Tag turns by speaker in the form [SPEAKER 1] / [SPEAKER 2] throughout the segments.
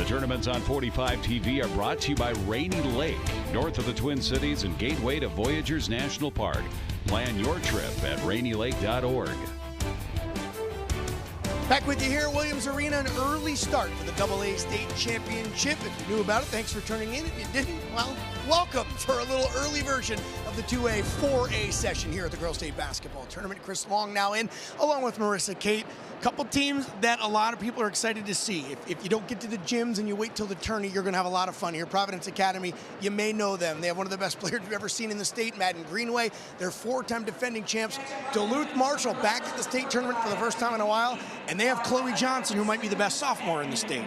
[SPEAKER 1] tournaments on 45 TV are brought to you by Rainy Lake, north of the Twin Cities and gateway to Voyageurs National Park. Plan your trip at rainylake.org.
[SPEAKER 2] Back with you here at Williams Arena, an early start for the AA State Championship. If you knew about it, thanks for tuning in. If you didn't, well, welcome for a little early version of the 2A, 4A session here at the Girls State Basketball Tournament. Chris Long now in, along with Marissa Kate. Couple teams that a lot of people are excited to see. If you don't get to the gyms and you wait till the tourney, you're going to have a lot of fun here. Providence Academy, you may know them. They have one of the best players you've ever seen in the state, Madden Greenway. They're four-time defending champs. Duluth Marshall back at the state tournament for the first time in a while. And they have Chloe Johnson, who might be the best sophomore in the state.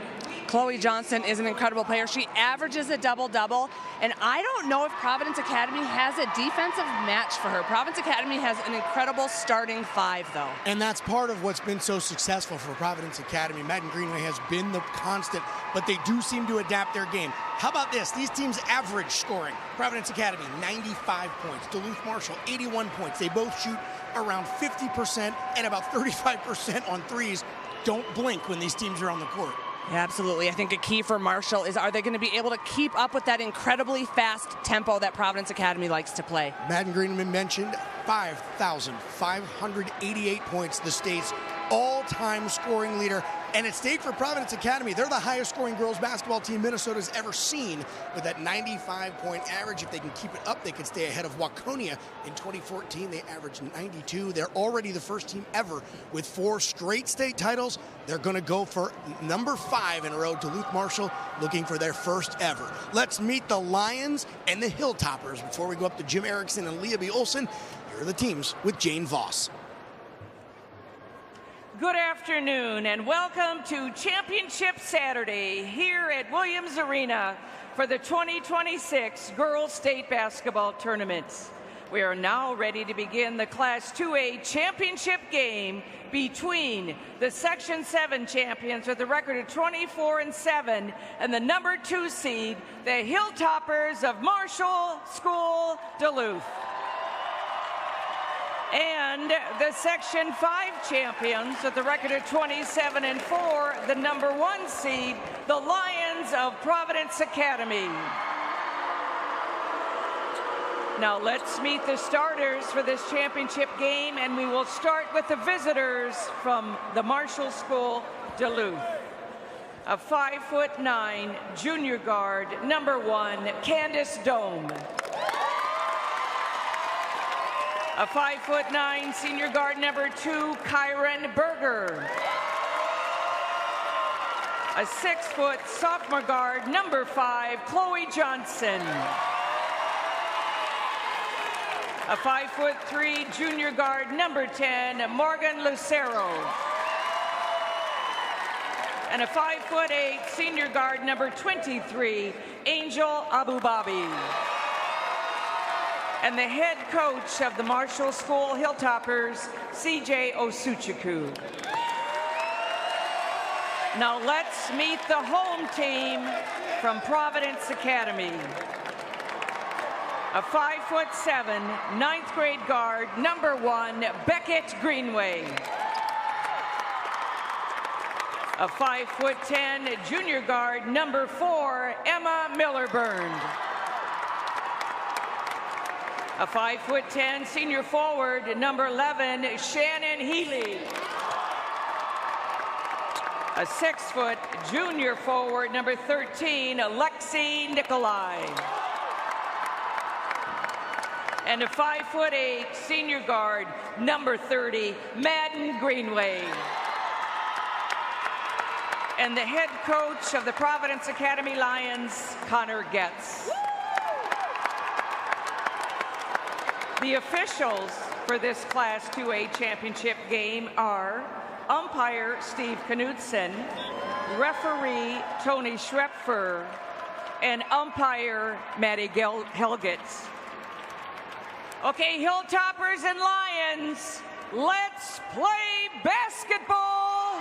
[SPEAKER 3] Chloe Johnson is an incredible player. She averages a double-double, and I don't know if Providence Academy has a defensive match for her. Providence Academy has an incredible starting five, though.
[SPEAKER 2] And that's part of what's been so successful for Providence Academy. Madden Greenway has been the constant, but they do seem to adapt their game. How about this? These teams' average scoring. Providence Academy, 95 points. Duluth Marshall, 81 points. They both shoot around 50% and about 35% on threes. Don't blink when these teams are on the court.
[SPEAKER 3] Yeah, absolutely. I think a key for Marshall is, are they going to be able to keep up with that incredibly fast tempo that Providence Academy likes to play?
[SPEAKER 2] Madden Greenman mentioned 5,588 points, the state's all-time scoring leader. And at stake for Providence Academy, they're the highest scoring girls basketball team Minnesota's ever seen with that 95-point average. If they can keep it up, they could stay ahead of Waconia. In 2014, they averaged 92. They're already the first team ever with 4 straight state titles. They're going to go for number 5 in a row. Duluth Marshall looking for their first ever. Let's meet the Lions and the Hilltoppers before we go up to Jim Erickson and Leah B. Olson. Here are the teams with Jane Voss.
[SPEAKER 4] Good afternoon and welcome to Championship Saturday here at Williams Arena for the 2026 Girls State Basketball Tournaments. We are now ready to begin the Class 2A Championship game between the Section 7 champions with a record of 24-7 and the number 2 seed, the Hilltoppers of Marshall School, Duluth. And the Section 5 champions with a record of 27-4, the number 1 seed, the Lions of Providence Academy. Now let's meet the starters for this championship game, and we will start with the visitors from the Marshall School, Duluth. A 5'9" junior guard, number 1, Candace Dome. A 5'9" senior guard, number 2, Kyron Berger. A 6-foot sophomore guard, number 5, Chloe Johnson. A 5'3" junior guard, number 10, Morgan Lucero. And a 5'8" senior guard, number 23, Angel Abubabi. And the head coach of the Marshall School Hilltoppers, C.J. Osuchukwu. Now let's meet the home team from Providence Academy. A 5'7", 9th grade guard, number 1, Beckett Greenway. A 5'10", junior guard, number 4, Emma Millerburn. A 5'10", senior forward, number 11, Shannon Healy. A 6-foot junior forward, number 13, Alexi Nikolai. And a 5'8" senior guard, number 30, Madden Greenway. And the head coach of the Providence Academy Lions, Connor Getz. The officials for this Class 2A championship game are umpire Steve Knudsen, referee Tony Schrepfer, and umpire Maddie Helgetz. Okay, Hilltoppers and Lions, let's play basketball.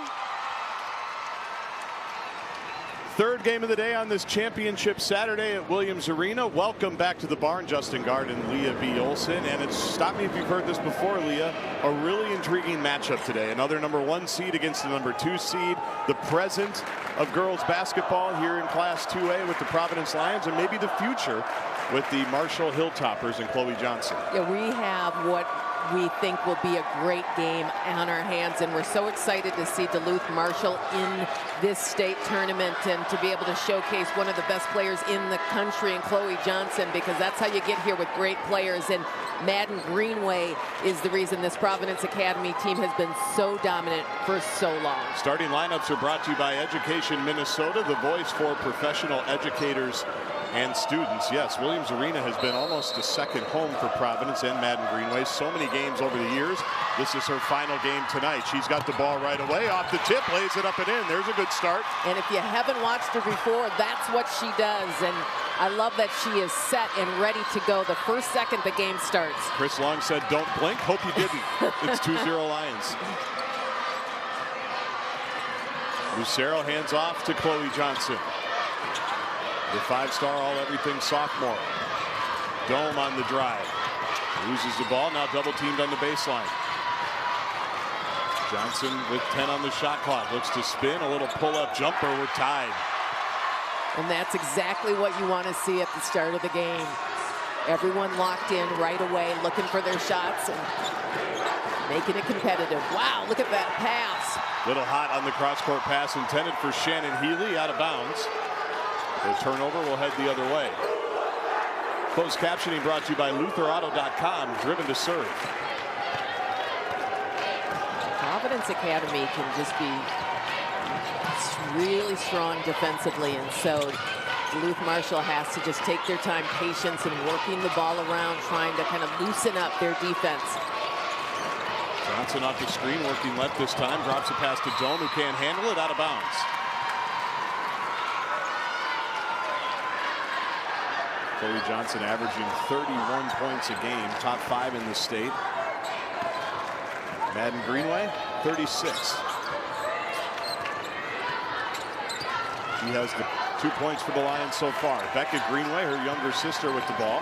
[SPEAKER 5] Third game of the day on this championship Saturday at Williams Arena. Welcome back to the barn, Justin Gard and Leah B. Olson. And it's, stop me if you've heard this before, Leah, a really intriguing matchup today. Another #1 seed against the #2 seed. The present of girls basketball here in Class 2A with the Providence Lions, and maybe the future with the Marshall Hilltoppers and Chloe Johnson.
[SPEAKER 6] Yeah, we have what we think will be a great game on our hands, and we're so excited to see Duluth Marshall in this state tournament and to be able to showcase one of the best players in the country in Chloe Johnson, because that's how you get here with great players. And Madden Greenway is the reason this Providence Academy team has been so dominant for so long.
[SPEAKER 5] Starting lineups are brought to you by Education Minnesota, the voice for professional educators and students. Yes, Williams Arena has been almost a second home for Providence and Madden Greenway. So many games over the years. This is her final game tonight. She's got the ball right away. Off the tip, lays it up and in. There's a good start.
[SPEAKER 6] And if you haven't watched her before, that's what she does. And I love that she is set and ready to go the first second the game starts.
[SPEAKER 5] Chris Long said, don't blink. Hope you didn't. It's 2-0 Lions. Lucero hands off to Chloe Johnson. The 5-star all-everything sophomore. Dome on the drive. Loses the ball, now double teamed on the baseline. Johnson with 10 on the shot clock. Looks to spin, a little pull-up jumper. We're tied.
[SPEAKER 6] And that's exactly what you want to see at the start of the game. Everyone locked in right away, looking for their shots and making it competitive. Wow, look at that pass.
[SPEAKER 5] Little hot on the cross-court pass intended for Shannon Healy, out of bounds. The turnover will head the other way. Closed captioning brought to you by LutherAuto.com. Driven to serve.
[SPEAKER 6] Providence Academy can just be really strong defensively, and so Duluth Marshall has to just take their time, patience, and working the ball around, trying to kind of loosen up their defense.
[SPEAKER 5] Johnson off the screen, working left this time. Drops a pass to Dome, who can't handle it, out of bounds. Chloe Johnson averaging 31 points a game, top 5 in the state. Madden Greenway, 36. She has the 2 points for the Lions so far. Becca Greenway, her younger sister, with the ball.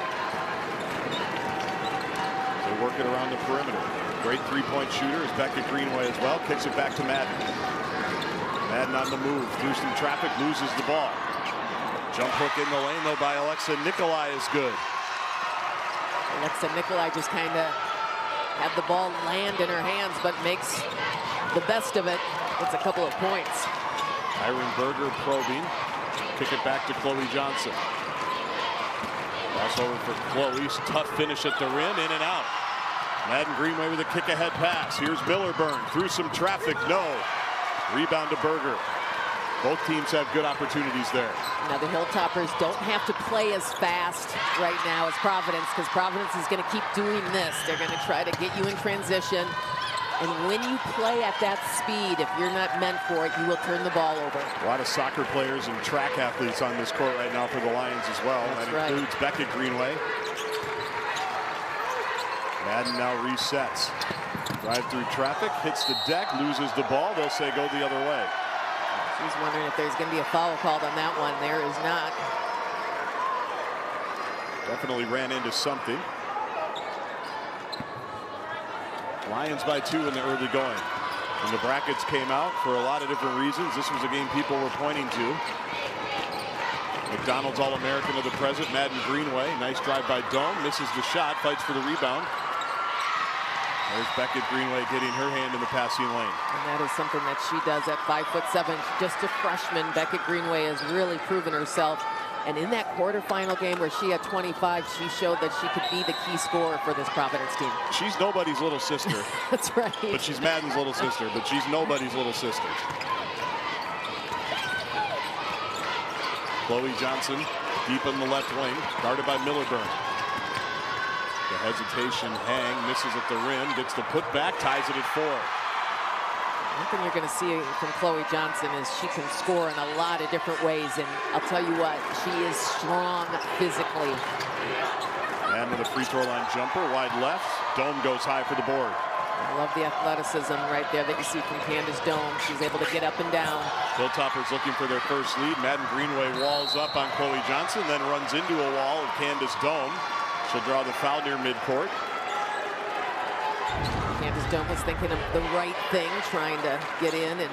[SPEAKER 5] They work it around the perimeter. Great three-point shooter is Becca Greenway as well. Kicks it back to Madden. Madden on the move, through some traffic, loses the ball. Jump hook in the lane, though, by Alexa Nikolai is good.
[SPEAKER 6] Alexa Nikolai just kind of had the ball land in her hands, but makes the best of it. It's a couple of points.
[SPEAKER 5] Irene Berger probing. Kick it back to Chloe Johnson. Crossover for Chloe. Tough finish at the rim, in and out. Madden Greenway with a kick-ahead pass. Here's Millerburn through some traffic. No. Rebound to Berger. Both teams have good opportunities there.
[SPEAKER 6] Now the Hilltoppers don't have to play as fast right now as Providence, because Providence is going to keep doing this. They're going to try to get you in transition. And when you play at that speed, if you're not meant for it, you will turn the ball over.
[SPEAKER 5] A lot of soccer players and track athletes on this court right now for the Lions as well.
[SPEAKER 6] That's
[SPEAKER 5] that includes Becca Greenway. Madden now resets. Drive through traffic, hits the deck, loses the ball. They'll say go the other way.
[SPEAKER 6] She's wondering if there's going to be a foul called on that one. There is not.
[SPEAKER 5] Definitely ran into something. Lions by 2 in the early going. When the brackets came out, for a lot of different reasons, this was a game people were pointing to. McDonald's All-American of the present, Madden Greenway. Nice drive by Dome. Misses the shot, fights for the rebound. There's Becca Greenway getting her hand in the passing lane.
[SPEAKER 6] And that is something that she does at 5'7", just a freshman. Becca Greenway has really proven herself. And in that quarterfinal game where she had 25, she showed that she could be the key scorer for this Providence team.
[SPEAKER 5] She's nobody's little sister.
[SPEAKER 6] That's right.
[SPEAKER 5] But she's Madden's little sister, but she's nobody's little sister. Chloe Johnson deep in the left wing, guarded by Millerburn. The hesitation hang, misses at the rim, gets the putback, ties it at 4.
[SPEAKER 6] One thing you're going to see from Chloe Johnson is she can score in a lot of different ways, and I'll tell you what, she is strong physically.
[SPEAKER 5] And with a free throw line jumper, wide left, Dome goes high for the board.
[SPEAKER 6] I love the athleticism right there that you see from Candace Dome. She's able to get up and down.
[SPEAKER 5] Hilltoppers looking for their first lead. Madden Greenway walls up on Chloe Johnson, then runs into a wall of Candace Dome. She'll draw the foul near midcourt.
[SPEAKER 6] Candace Dome was thinking of the right thing, trying to get in and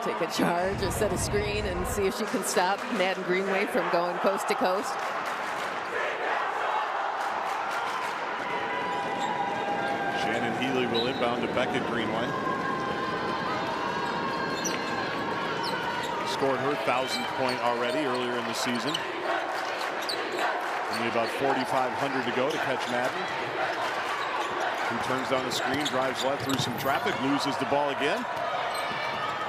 [SPEAKER 6] take a charge or set a screen and see if she can stop Madden Greenway from going coast to coast.
[SPEAKER 5] Shannon Healy will inbound to Beckett Greenway. Scored her 1,000th point already earlier in the season. Only about 4,500 to go to catch Madden. Who turns down the screen, drives left through some traffic, loses the ball again.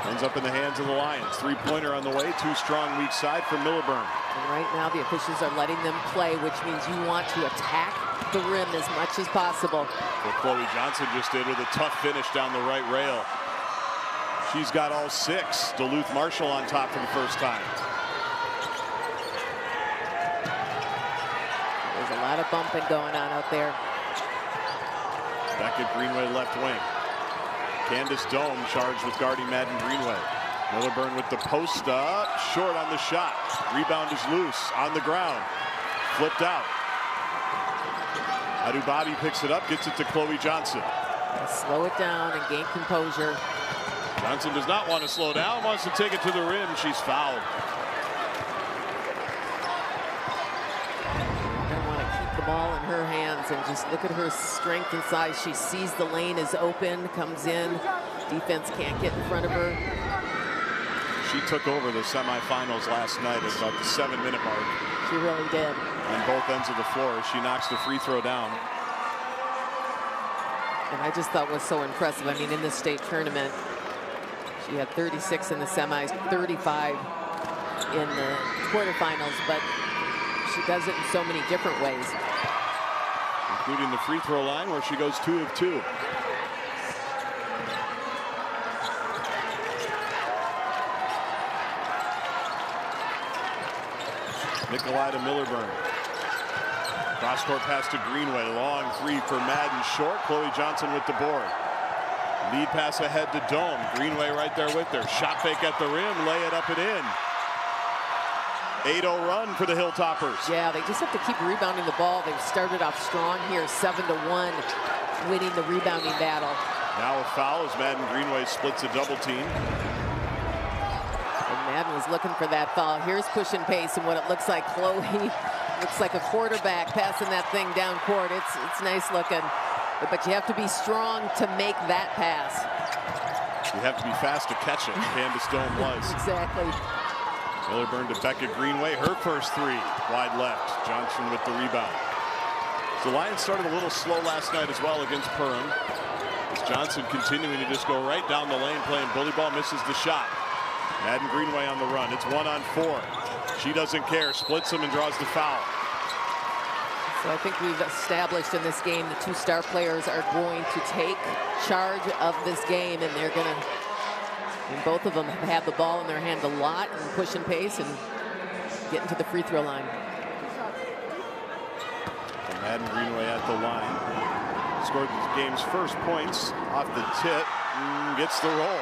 [SPEAKER 5] Ends up in the hands of the Lions. Three-pointer on the way, too strong weak side for Milliburn.
[SPEAKER 6] And right now the officials are letting them play, which means you want to attack the rim as much as possible.
[SPEAKER 5] What Chloe Johnson just did with a tough finish down the right rail. She's got all 6. Duluth Marshall on top for the first time.
[SPEAKER 6] There's a lot of bumping going on out there.
[SPEAKER 5] Beckett Greenway left wing. Candace Dome charged with guarding Madden Greenway. Milliburn with the post up, short on the shot. Rebound is loose on the ground. Flipped out. Adubabi picks it up, gets it to Chloe Johnson.
[SPEAKER 6] Slow it down and gain composure.
[SPEAKER 5] Johnson does not want to slow down, wants to take it to the rim. She's fouled.
[SPEAKER 6] Don't want to keep the ball in her hands and just look at her strength and size. She sees the lane is open, comes in. Defense can't get in front of her.
[SPEAKER 5] She took over the semifinals last night at about the 7-minute mark.
[SPEAKER 6] She really did.
[SPEAKER 5] On both ends of the floor. She knocks the free throw down.
[SPEAKER 6] And I just thought was so impressive. I mean, in this state tournament, she had 36 in the semis, 35 in the quarterfinals, but she does it in so many different ways.
[SPEAKER 5] Including the free throw line where she goes 2 of 2. Nikolai to Milliburn. Cross-court pass to Greenway. Long three for Madden. Short. Chloe Johnson with the board. Lead pass ahead to Dome. Greenway right there with her. Shot fake at the rim. Lay it up and in. 8-0 run for the Hilltoppers.
[SPEAKER 6] Yeah, they just have to keep rebounding the ball. They've started off strong here, 7-1, winning the rebounding battle.
[SPEAKER 5] Now a foul as Madden Greenway splits a double team.
[SPEAKER 6] Madden was looking for that foul. Here's push and pace, and what it looks like, Chloe looks like a quarterback passing that thing down court. It's nice looking, but you have to be strong to make that pass.
[SPEAKER 5] You have to be fast to catch it. Candace Dome was.
[SPEAKER 6] Exactly.
[SPEAKER 5] Milliburn to Beckett Greenway. Her first three. Wide left. Johnson with the rebound. The Lions started a little slow last night as well against Perham. As Johnson continuing to just go right down the lane playing bully ball, misses the shot. Madden Greenway on the run. It's 1-on-4. She doesn't care. Splits them and draws the foul.
[SPEAKER 6] So I think we've established in this game the 2 star players are going to take charge of this game, and they're going to, and both of them have had the ball in their hand a lot and push and pace and get into the free throw line.
[SPEAKER 5] And Madden Greenway at the line. Scored the game's first points off the tip. Gets the roll.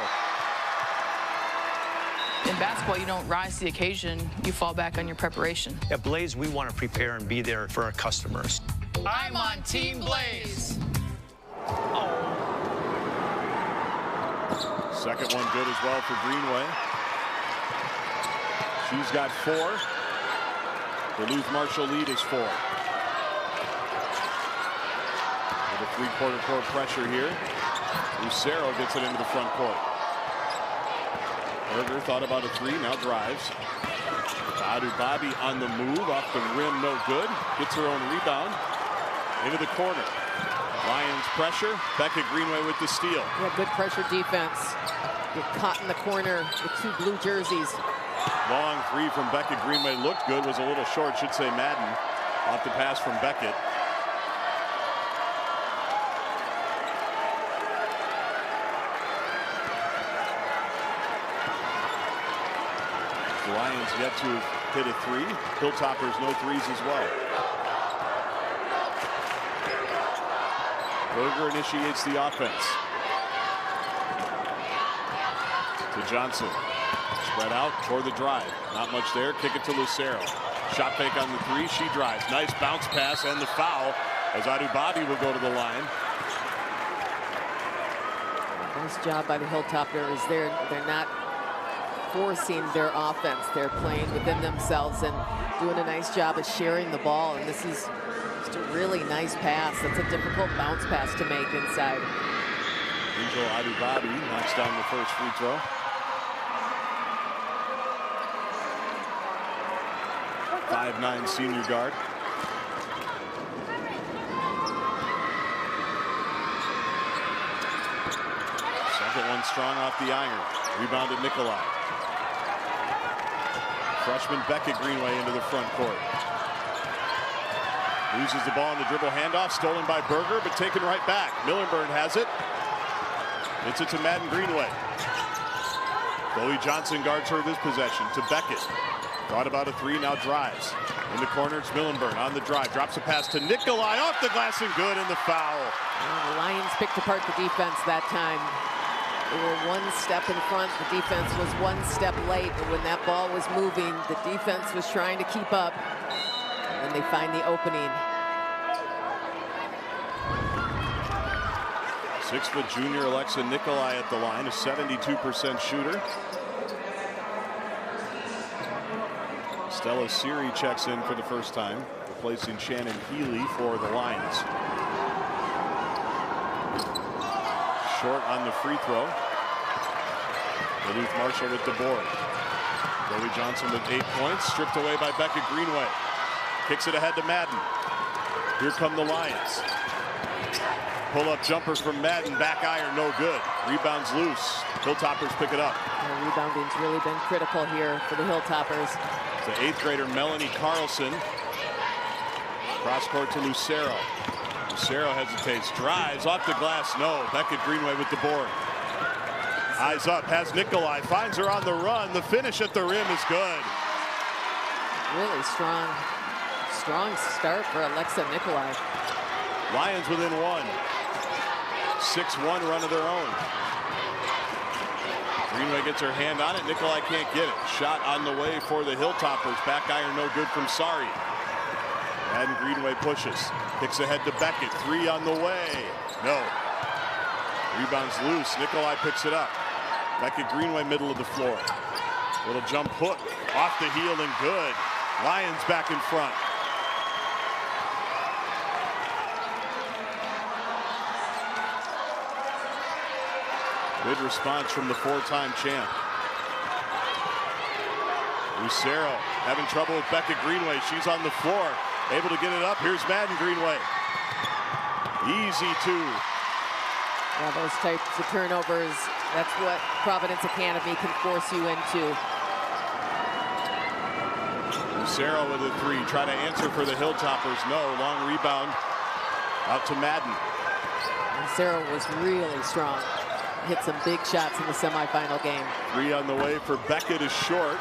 [SPEAKER 7] In basketball, you don't rise to the occasion. You fall back on your preparation.
[SPEAKER 8] At Blaze, we want to prepare and be there for our customers.
[SPEAKER 7] I'm on Team Blaze.
[SPEAKER 5] Second one good as well for Greenway. She's got 4. Duluth Marshall lead is 4. With a 3/4 court pressure here. Lucero gets it into the front court. Berger thought about a 3, now drives. Adubabi on the move, off the rim, no good. Gets her own rebound. Into the corner. Lions pressure. Beckett Greenway with the steal.
[SPEAKER 6] Yeah, good pressure defense. Get caught in the corner with 2 blue jerseys.
[SPEAKER 5] Long 3 from Beckett Greenway looked good, was a little short, should say Madden. Off the pass from Beckett. The Lions yet to hit a 3. Hilltoppers no 3s as well. Berger initiates the offense. To Johnson. Spread out toward the drive. Not much there. Kick it to Lucero. Shot fake on the three. She drives. Nice bounce pass and the foul as Adubabi will go to the line.
[SPEAKER 6] Nice job by the Hilltoppers. They're not forcing their offense. They're playing within themselves and doing a nice job of sharing the ball. And this is just a really nice pass. That's a difficult bounce pass to make inside.
[SPEAKER 5] Angel Adubabi knocks down the first free throw. 5'9" senior guard. Second one strong off the iron. Rebounded Nikolai. Freshman Beckett Greenway into the front court. Loses the ball in the dribble handoff. Stolen by Berger, but taken right back. Millenburn has it. It's it to Madden Greenway. Chloe Johnson guards her this possession to Beckett. Thought about a three, now drives. In the corner, it's Millenburn on the drive. Drops a pass to Nikolai, off the glass and good, and the foul.
[SPEAKER 6] The Lions picked apart the defense that time. They were one step in front. The defense was one step late. And when that ball was moving, the defense was trying to keep up. And they find the opening.
[SPEAKER 5] 6-foot junior Alexa Nikolai at the line, a 72% shooter. Stella Siri checks in for the first time, replacing Shannon Healy for the Lions. Short on the free throw. Duluth Marshall with the board. Chloe Johnson with 8 points, stripped away by Beckett Greenway. Kicks it ahead to Madden. Here come the Lions. Pull-up jumper from Madden, back iron, no good. Rebounds loose. Hilltoppers pick it up.
[SPEAKER 6] The rebounding's really been critical here for the Hilltoppers.
[SPEAKER 5] The 8th grader Melanie Carlson. Cross court to Lucero. Lucero hesitates, drives off the glass, no. Beckett Greenway with the board. Eyes up, has Nikolai, finds her on the run. The finish at the rim is good.
[SPEAKER 6] Really strong start for Alexa Nikolai.
[SPEAKER 5] Lions within one. 6-1 run of their own. Greenway gets her hand on it. Nikolai can't get it. Shot on the way for the Hilltoppers. Back iron no good from Sari. Madden Greenway pushes. Kicks ahead to Beckett. Three on the way. No. Rebounds loose. Nikolai picks it up. Beckett Greenway middle of the floor. Little jump hook. Off the heel and good. Lions back in front. Good response from the 4-time champ. Lucero having trouble with Beckett Greenway. She's on the floor. Able to get it up. Here's Madden Greenway. Easy two.
[SPEAKER 6] Yeah, those types of turnovers, that's what Providence Academy can force you into.
[SPEAKER 5] Lucero with a three. Try to answer for the Hilltoppers. No. Long rebound. Out to Madden.
[SPEAKER 6] Lucero was really strong. Hit some big shots in the semifinal game.
[SPEAKER 5] Three on the way for Beckett is short.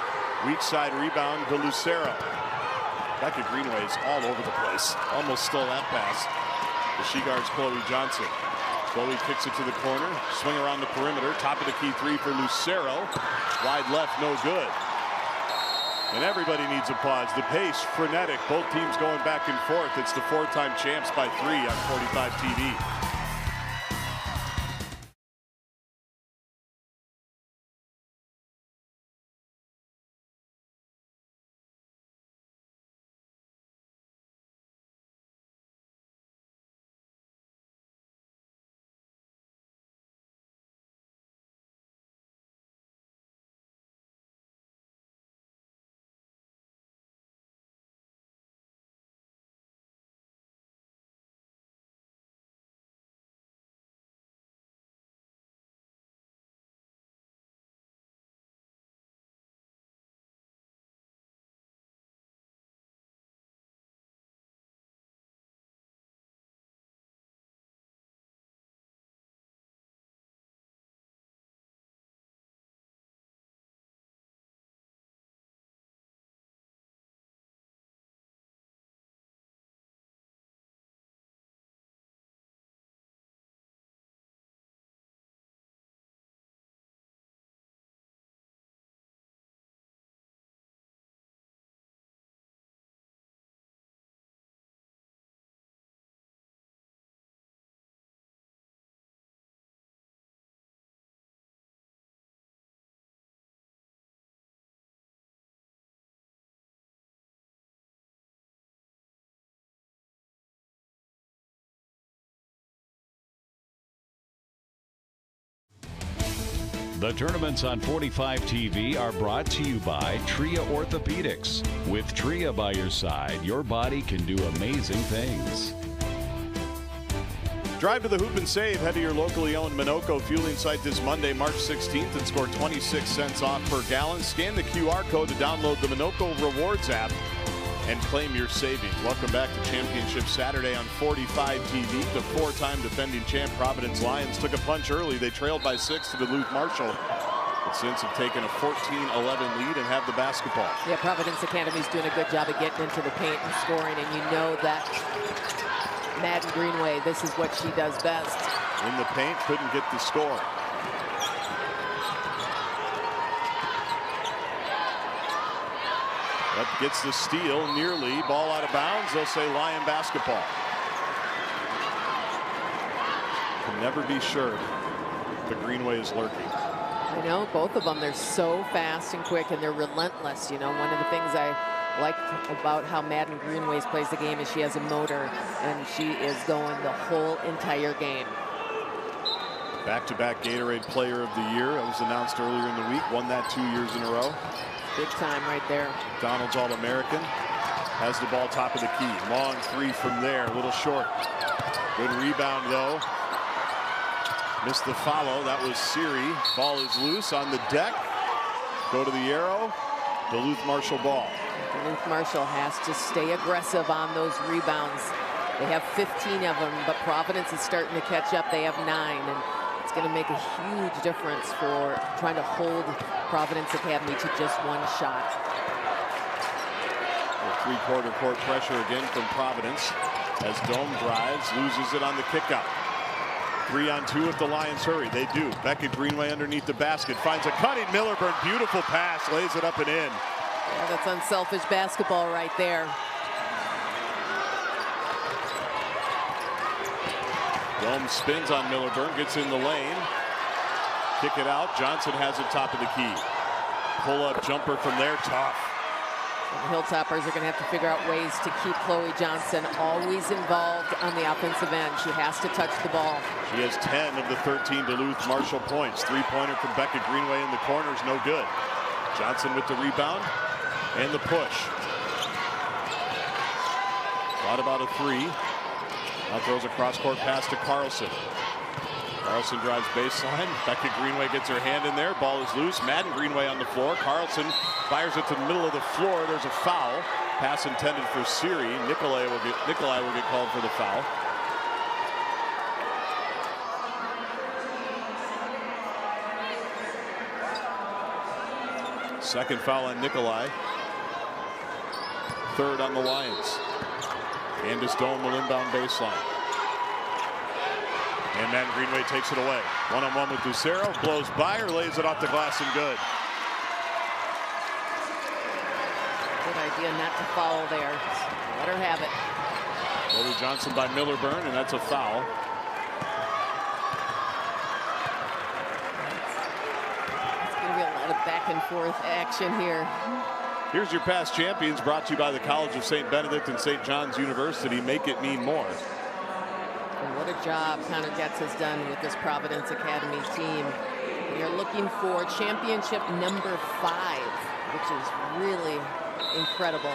[SPEAKER 5] Weak side rebound to Lucero. Beckett Greenway is all over the place. Almost stole that pass. But she guards Chloe Johnson. Chloe kicks it to the corner. Swing around the perimeter. Top of the key three for Lucero. Wide left, no good. And everybody needs applause. The pace, frenetic. Both teams going back and forth. It's the 4-time champs by 3 on 45 TV.
[SPEAKER 1] The tournaments on 45 TV are brought to you by Tria Orthopedics. With Tria by your side, your body can do amazing things.
[SPEAKER 5] Drive to the Hoop and Save. Head to your locally owned Minnoco fueling site this Monday, March 16th, and score 26 cents off per gallon. Scan the QR code to download the Minnoco Rewards app and claim your savings. Welcome back to Championship Saturday on 45 TV. The four-time defending champ Providence Lions took a punch early. They trailed by 6 to Duluth Marshall, but since have taken a 14-11 lead and have the basketball.
[SPEAKER 6] Yeah, Providence Academy's doing a good job of getting into the paint and scoring, and you know that Madden Greenway, this is what she does best.
[SPEAKER 5] In the paint, couldn't get the score. But gets the steal, nearly. Ball out of bounds. They'll say Lion basketball. Can never be sure the Greenway is lurking.
[SPEAKER 6] I know, both of them. They're so fast and quick, and they're relentless. You know, one of the things I like about how Madden Greenways plays the game is she has a motor, and she is going the whole entire game.
[SPEAKER 5] Back-to-back Gatorade Player of the Year. That was announced earlier in the week. Won that 2 years in a row.
[SPEAKER 6] Big time right there.
[SPEAKER 5] Donald's All-American. Has the ball top of the key. Long three from there. A little short. Good rebound, though. Missed the follow. That was Siri. Ball is loose on the deck. Go to the arrow. Duluth Marshall ball.
[SPEAKER 6] Duluth Marshall has to stay aggressive on those rebounds. They have 15 of them, but Providence is starting to catch up. They have 9, and it's going to make a huge difference for trying to hold Providence Academy to just one shot.
[SPEAKER 5] Three-quarter court pressure again from Providence as Dome drives, loses it on the kickout. 3-on-2 if the Lions hurry. They do. Beckett Greenway underneath the basket. Finds a cutting Millerburn. Beautiful pass. Lays it up and in.
[SPEAKER 6] Yeah, that's unselfish basketball right there.
[SPEAKER 5] Dome spins on Millerburn. Gets in the lane. Kick it out. Johnson has it top of the key. Pull-up jumper from there. Tough.
[SPEAKER 6] The Hilltoppers are going to have to figure out ways to keep Chloe Johnson always involved on the offensive end. She has to touch the ball.
[SPEAKER 5] She has 10 of the 13 Duluth Marshall points. Three-pointer from Beckett Greenway in the corner is no good. Johnson with the rebound and the push. Thought about a three. Now throws a cross-court pass to Carlson. Carlson drives baseline. Beckett Greenway gets her hand in there. Ball is loose. Madden Greenway on the floor. Carlson fires it to the middle of the floor. There's a foul. Pass intended for Siri. Nikolai will get called for the foul. Second foul on Nikolai. Third on the Lions. Candace Dome will inbound baseline. And Madden Greenway takes it away. One-on-one with Lucero. Blows by her, lays it off the glass and good.
[SPEAKER 6] Good idea not to foul there. Let her have it.
[SPEAKER 5] Chloe Johnson by Millerburn, and that's a foul.
[SPEAKER 6] It's going to be a lot of back and forth action here.
[SPEAKER 5] Here's your past champions, brought to you by the College of St. Benedict and St. John's University. Make it mean more.
[SPEAKER 6] And what a job Connor Getz has done with this Providence Academy team. We are looking for championship number 5, which is really incredible.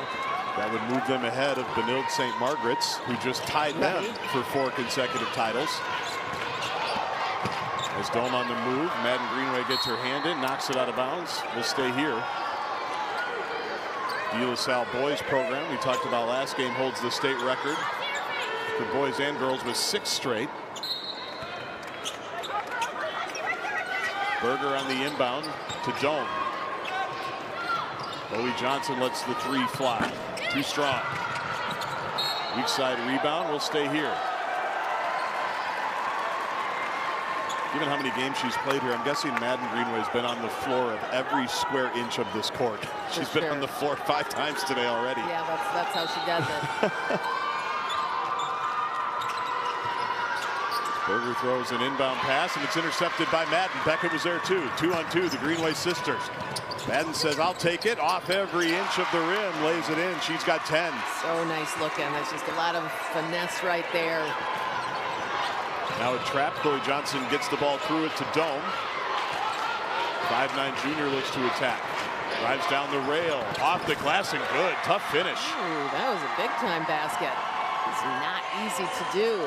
[SPEAKER 5] That would move them ahead of Benilde St. Margaret's, who just tied them for 4 consecutive titles. As Dome on the move, Madden Greenway gets her hand in, knocks it out of bounds. Will stay here. De La Salle boys program we talked about last game holds the state record for boys and girls with 6 straight. Berger on the inbound to Dome. Chloe Johnson lets the 3 fly. Too strong. Weak side rebound will stay here. Given how many games she's played here, I'm guessing Madden Greenway's been on the floor of every square inch of this court. She's been on the floor 5 times today already.
[SPEAKER 6] Yeah, that's how she does it.
[SPEAKER 5] Berger throws an inbound pass, and it's intercepted by Madden. Beckett was there too. 2-on-2, the Greenway sisters. Madden says, I'll take it. Off every inch of the rim, lays it in. She's got 10.
[SPEAKER 6] So nice looking. There's just a lot of finesse right there.
[SPEAKER 5] Now a trap. Chloe Johnson gets the ball through it to Dome. 5'9" junior looks to attack. Drives down the rail, off the glass and good. Tough finish.
[SPEAKER 6] Ooh, that was a big-time basket. It's not easy to do.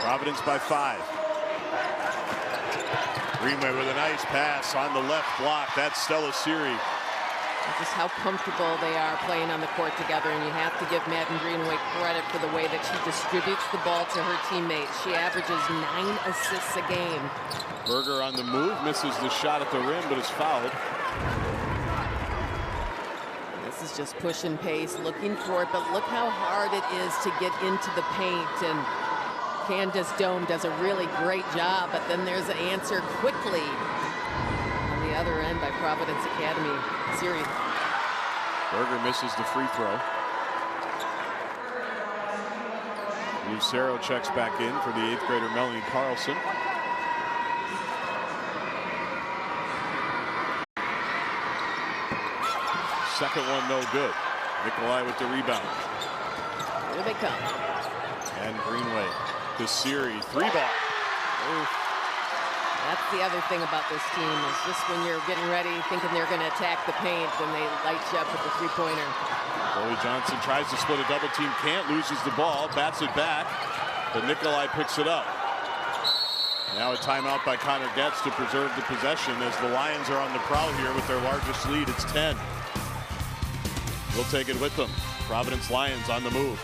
[SPEAKER 5] Providence by 5. Greenway with a nice pass on the left block. That's Stella Siri.
[SPEAKER 6] Just how comfortable they are playing on the court together, and you have to give Madden Greenway credit for the way that she distributes the ball to her teammates. She averages 9 assists a game.
[SPEAKER 5] Berger on the move, misses the shot at the rim, but is fouled.
[SPEAKER 6] This is just push and pace, looking for it, but look how hard it is to get into the paint, and Candace Dome does a really great job, but then there's an answer quickly on the other end by Providence Academy. Siri.
[SPEAKER 5] Berger misses the free throw. Lucero checks back in for the 8th grader Melanie Carlson. Second one no good. Nikolai with the rebound.
[SPEAKER 6] Here they come.
[SPEAKER 5] And Greenway to Siri. 3-ball.
[SPEAKER 6] Oof. That's the other thing about this team is just when you're getting ready thinking they're going to attack the paint, then they light you up with the three-pointer.
[SPEAKER 5] Chloe Johnson tries to split a double team, can't, loses the ball, bats it back, but Nikolai picks it up. Now a timeout by Connor Getz to preserve the possession as the Lions are on the prowl here with their largest lead. It's 10. We'll take it with them. Providence Lions on the move.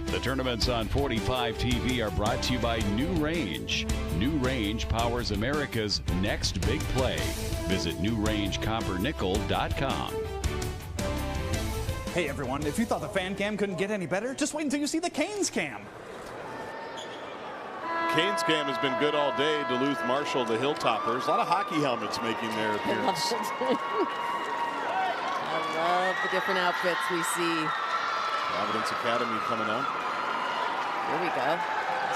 [SPEAKER 1] The tournaments on 45 TV are brought to you by New Range. New Range powers America's next big play. Visit newrangecoppernickel.com.
[SPEAKER 9] Hey everyone, if you thought the fan cam couldn't get any better, just wait until you see the Canes cam.
[SPEAKER 5] Canes cam has been good all day. Duluth, Marshall, the Hilltoppers. A lot of hockey helmets making their appearance.
[SPEAKER 6] I love the different outfits we see.
[SPEAKER 5] Providence Academy coming on.
[SPEAKER 6] Here we go.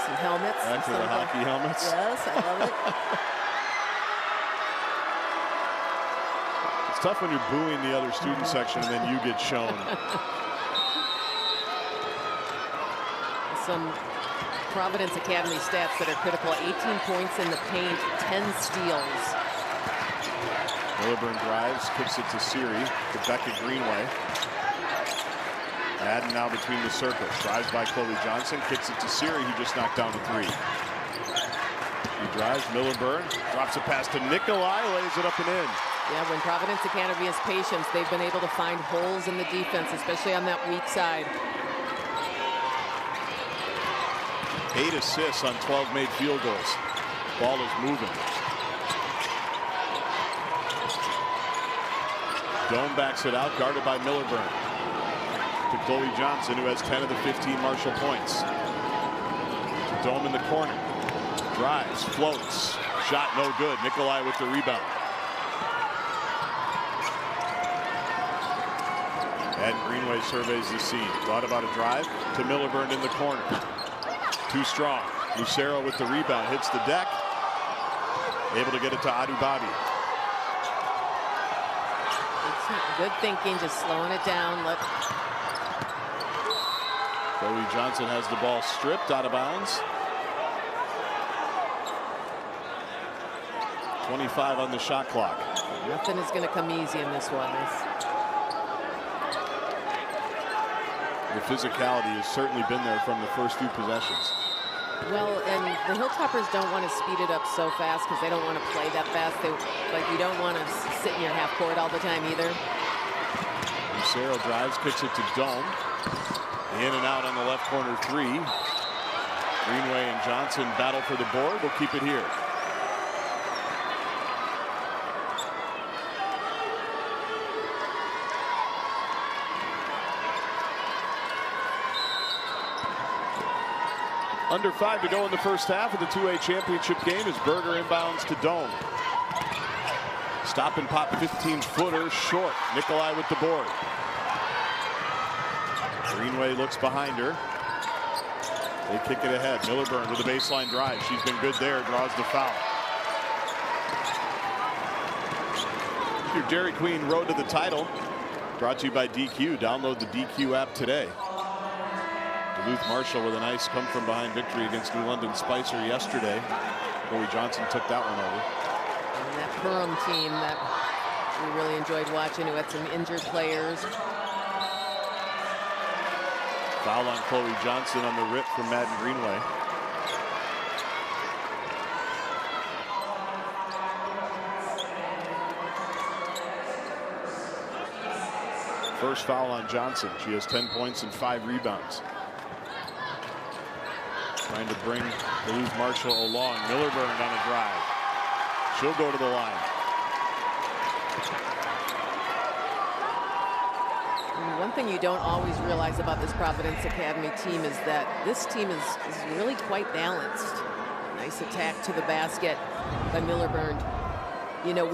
[SPEAKER 6] Some helmets.
[SPEAKER 5] Back to the hockey helmets.
[SPEAKER 6] Yes, I love it.
[SPEAKER 5] It's tough when you're booing the other student section and then you get shown.
[SPEAKER 6] Some Providence Academy stats that are critical. 18 points in the paint, 10 steals.
[SPEAKER 5] Milburn drives, kicks it to Siri, to Becca Greenway. Madden now between the circles. Drives by Chloe Johnson, kicks it to Siri, who just knocked down the 3. He drives, Milburn, drops a pass to Nikolai, lays it up and in.
[SPEAKER 6] Yeah, when Providence Academy has patience, they've been able to find holes in the defense, especially on that weak side.
[SPEAKER 5] 8 assists on 12 made field goals. Ball is moving. Dome backs it out, guarded by Milburn. To Chloe Johnson, who has 10 of the 15 Marshall points. Dome in the corner. Drives, floats. Shot no good. Nikolai with the rebound. And Greenway surveys the scene. Thought about a drive to Millerburn in the corner. Too strong. Lucero with the rebound. Hits the deck. Able to get it to Adubabi.
[SPEAKER 6] Good thinking, just slowing it down.
[SPEAKER 5] Chloe Johnson has the ball stripped out of bounds. 25 on the shot clock.
[SPEAKER 6] Nothing is going to come easy in this one.
[SPEAKER 5] The physicality has certainly been there from the first few possessions.
[SPEAKER 6] Well, and the Hilltoppers don't want to speed it up so fast because they don't want to play that fast. You don't want to sit in your half court all the time either.
[SPEAKER 5] Lucero drives, kicks it to Dome. In and out on the left corner three. Greenway and Johnson battle for the board. We'll keep it here. Under 5 to go in the first half of the 2A championship game as Berger inbounds to Dome. Stop and pop 15-footer short. Nikolai with the board. Greenway looks behind her. They kick it ahead. Millerburn with a baseline drive. She's been good there. Draws the foul. Your Dairy Queen road to the title. Brought to you by DQ. Download the DQ app today. Duluth Marshall with a nice come-from-behind victory against New London Spicer yesterday. Chloe Johnson took that one over.
[SPEAKER 6] And that Perham team that we really enjoyed watching, who had some injured players.
[SPEAKER 5] Foul on Chloe Johnson on the rip from Madden Greenway. First foul on Johnson. She has 10 points and 5 rebounds. Trying to bring Duluth Marshall along. Millerburn on a drive. She'll go to the line.
[SPEAKER 6] One thing you don't always realize about this Providence Academy team is that this team is really quite balanced. Nice attack to the basket by Millerburn. You know,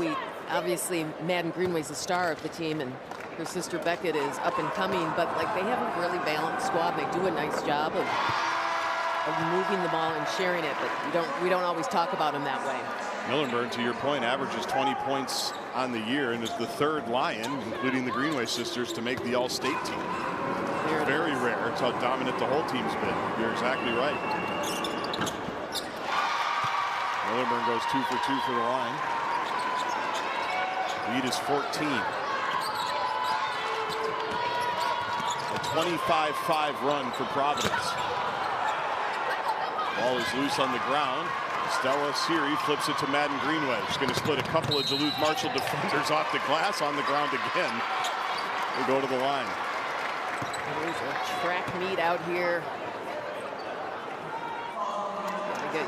[SPEAKER 6] obviously Madden Greenway's the star of the team, and her sister Beckett is up and coming, but they have a really balanced squad. They do a nice job of moving the ball and sharing it, but we don't always talk about them that way.
[SPEAKER 5] Millerburn, to your point, averages 20 points on the year and is the third Lion, including the Greenway sisters, to make the All-State team. Very rare. It's how dominant the whole team's been. You're exactly right. Millerburn goes 2 for 2 for the line. Lead is 14. A 25-5 run for Providence. Ball is loose on the ground. Stella Siri flips it to Madden Greenway. She's going to split a couple of Duluth Marshall defenders off the glass, on the ground again. They go to the line.
[SPEAKER 6] There's a track meet out here.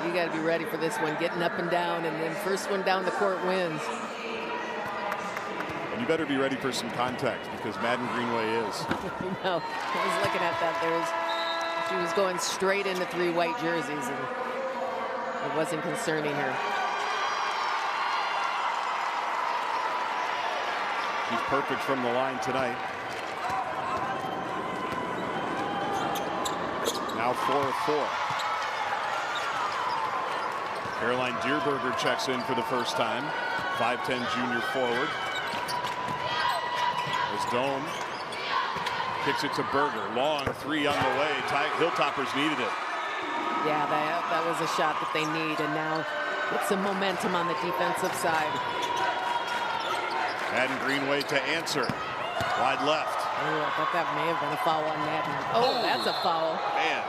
[SPEAKER 6] You got to be ready for this one, getting up and down, and then first one down the court wins.
[SPEAKER 5] And you better be ready for some contact, because Madden Greenway is.
[SPEAKER 6] No, I was looking at that. She was going straight into 3 white jerseys, and it wasn't concerning her.
[SPEAKER 5] She's perfect from the line tonight. Now 4 of 4. Caroline Dierberger checks in for the first time. 5'10" junior forward. As Dome kicks it to Berger. Long 3 on the way. Hilltoppers needed it.
[SPEAKER 6] Yeah, that was a shot that they need, and now get some momentum on the defensive side.
[SPEAKER 5] Madden Greenway to answer. Wide left.
[SPEAKER 6] Oh, I thought that may have been a foul on Madden. Oh, that's a foul.
[SPEAKER 5] Man.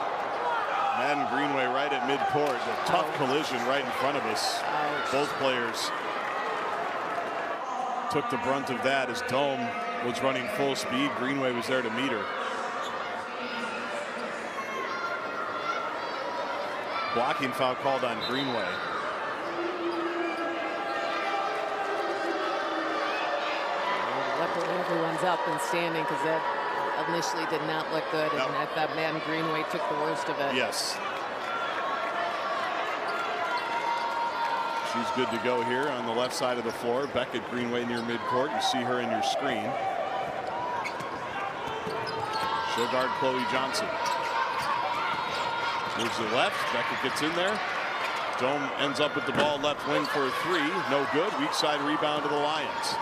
[SPEAKER 5] Madden Greenway right at midcourt. A tough collision right in front of us.
[SPEAKER 6] Ouch.
[SPEAKER 5] Both players took the brunt of that as Dome was running full speed. Greenway was there to meet her. Blocking foul called on Greenway.
[SPEAKER 6] Luckily everyone's up and standing, because that initially did not look good, and I thought Madden Greenway took the worst of it.
[SPEAKER 5] Yes. She's good to go here on the left side of the floor. Beckett Greenway near midcourt. You see her in your screen. She'll guard Chloe Johnson. Moves to the left. Beckett gets in there. Dome ends up with the ball left wing for a three. No good. Weak side rebound to the Lions.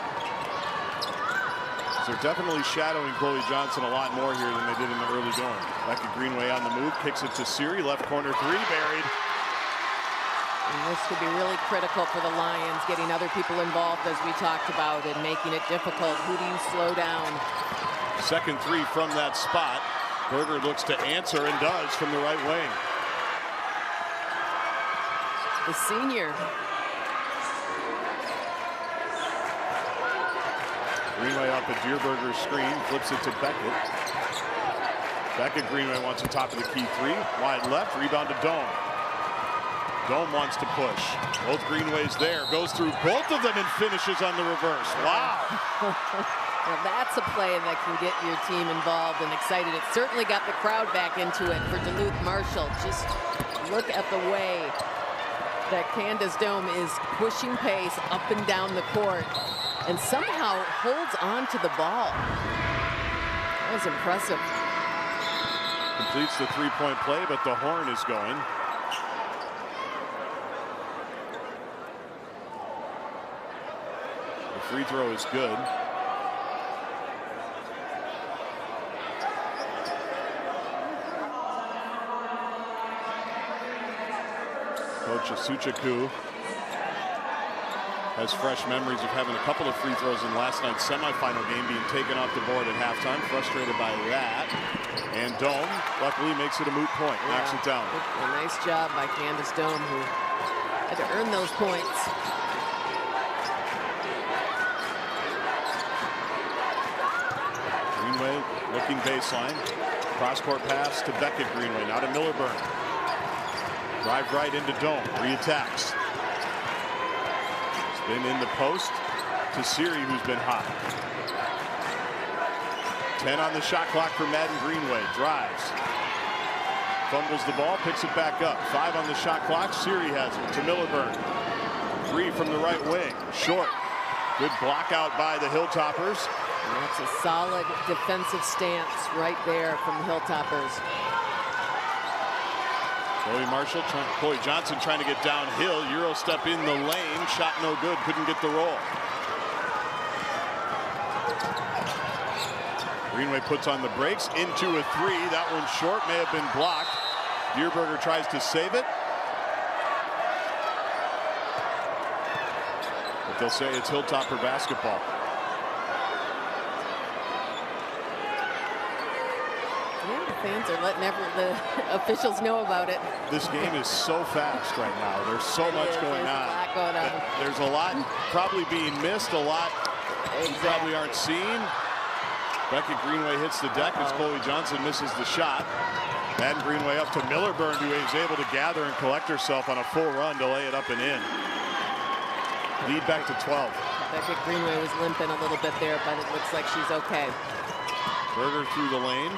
[SPEAKER 5] So they're definitely shadowing Chloe Johnson a lot more here than they did in the early going. Beckett Greenway on the move. Kicks it to Siri. Left corner three. Buried.
[SPEAKER 6] And this could be really critical for the Lions, getting other people involved, as we talked about, and making it difficult. Who do you slow down?
[SPEAKER 5] Second three from that spot. Berger looks to answer and does from the right wing.
[SPEAKER 6] The senior.
[SPEAKER 5] Greenway up at Dierberger's screen, flips it to Beckett. Beckett Greenway wants the top of the key three. Wide left, rebound to Dome. Dome wants to push. Both Greenways there. Goes through both of them and finishes on the reverse. Wow.
[SPEAKER 6] Well, that's a play that can get your team involved and excited. It certainly got the crowd back into it for Duluth Marshall. Just look at the way that Candace Dome is pushing pace up and down the court and somehow holds on to the ball. That was impressive.
[SPEAKER 5] Completes the three-point play, but the horn is going. The free throw is good. Coach Asuchaku has fresh memories of having a couple of free throws in last night's semifinal game being taken off the board at halftime. Frustrated by that. And Dome, luckily, makes it a moot point. Knocks it down.
[SPEAKER 6] A nice job by Candace Dome, who had to earn those points.
[SPEAKER 5] Greenway looking baseline. Cross-court pass to Beckett Greenway. Now to Millerburn. Drive right into Dome. Reattacks. Spin in the post to Siri, who's been hot. 10 on the shot clock for Madden Greenway. Drives. Fumbles the ball, picks it back up. 5 on the shot clock. Siri has it to Millerburn. 3 from the right wing. Short. Good block out by the Hilltoppers.
[SPEAKER 6] And that's a solid defensive stance right there from the Hilltoppers.
[SPEAKER 5] Chloe Johnson trying to get downhill. Euro step in the lane. Shot no good. Couldn't get the roll. Greenway puts on the brakes into a three. That one short, may have been blocked. Dierberger tries to save it. But they'll say it's Hilltopper basketball.
[SPEAKER 6] Fans are letting the officials know about it.
[SPEAKER 5] This game is so fast right now. There's so much going on. There's a lot probably being missed, a lot you probably aren't seeing. Beckett Greenway hits the deck as Chloe Johnson misses the shot. Madden Greenway up to Millerburn, who is able to gather and collect herself on a full run to lay it up and in. Lead back to 12.
[SPEAKER 6] Beckett Greenway was limping a little bit there, but it looks like she's okay.
[SPEAKER 5] Berger through the lane.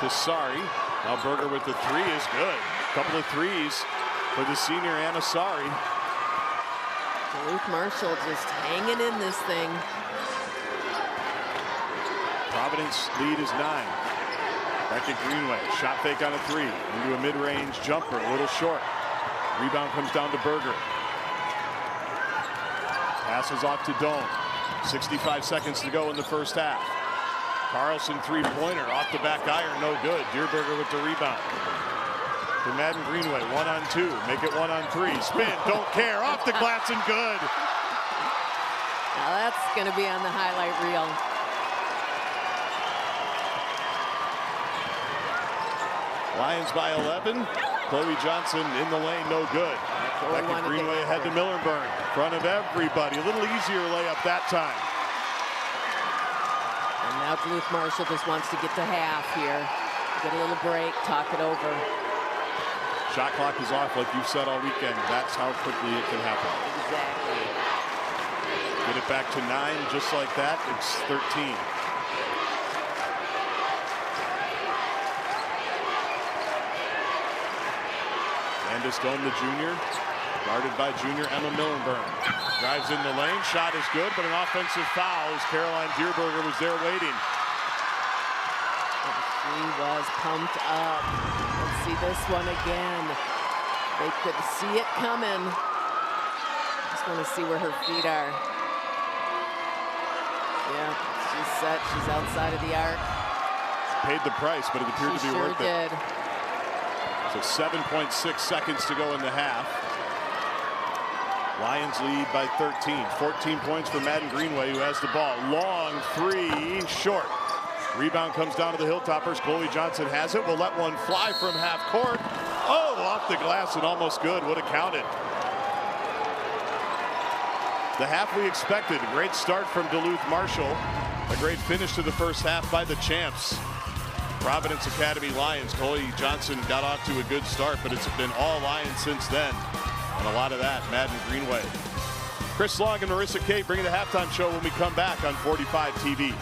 [SPEAKER 5] To Sari. Now Berger with the three is good. Couple of threes for the senior Anna Sari.
[SPEAKER 6] Duluth Marshall just hanging in this thing.
[SPEAKER 5] Providence lead is 9. Beckett Greenway, shot fake on a three. Into a mid-range jumper, a little short. Rebound comes down to Berger. Passes off to Dome. 65 seconds to go in the first half. Carlson three-pointer off the back iron, no good. Dierberger with the rebound. To Madden Greenway, 1-on-2, make it 1-on-3. Spin, don't care, off the glass and good.
[SPEAKER 6] Now that's going to be on the highlight reel.
[SPEAKER 5] Lions by 11. Chloe Johnson in the lane, no good. Beckett Greenway ahead to Millerburn. In front of everybody. A little easier layup that time.
[SPEAKER 6] And now Duluth Marshall just wants to get to half here. Get a little break, talk it over.
[SPEAKER 5] Shot clock is off, like you said all weekend. That's how quickly it can happen.
[SPEAKER 6] Exactly.
[SPEAKER 5] Get it back to 9 just like that. It's 13. Candace Dome, the junior, guarded by junior Emma Millerburn. Drives in the lane, shot is good, but an offensive foul as Caroline Dierberger was there waiting.
[SPEAKER 6] She was pumped up. Let's see this one again. They could see it coming. Just want to see where her feet are. Yeah, she's set. She's outside of the arc.
[SPEAKER 5] Paid the price, but it appeared to be worth it.
[SPEAKER 6] Did.
[SPEAKER 5] So 7.6 seconds to go in the half. Lions lead by 13. 14 points for Madden Greenway, who has the ball. Long three, short. Rebound comes down to the Hilltoppers. Chloe Johnson has it. Will let one fly from half court. Oh, off the glass and almost good. Would have counted. The half we expected. Great start from Duluth Marshall. A great finish to the first half by the champs. Providence Academy Lions. Chloe Johnson got off to a good start, but it's been all Lions since then. And a lot of that, Madden Greenway. Chris Long and Marissa Kate bringing the halftime show when we come back on 45 TV.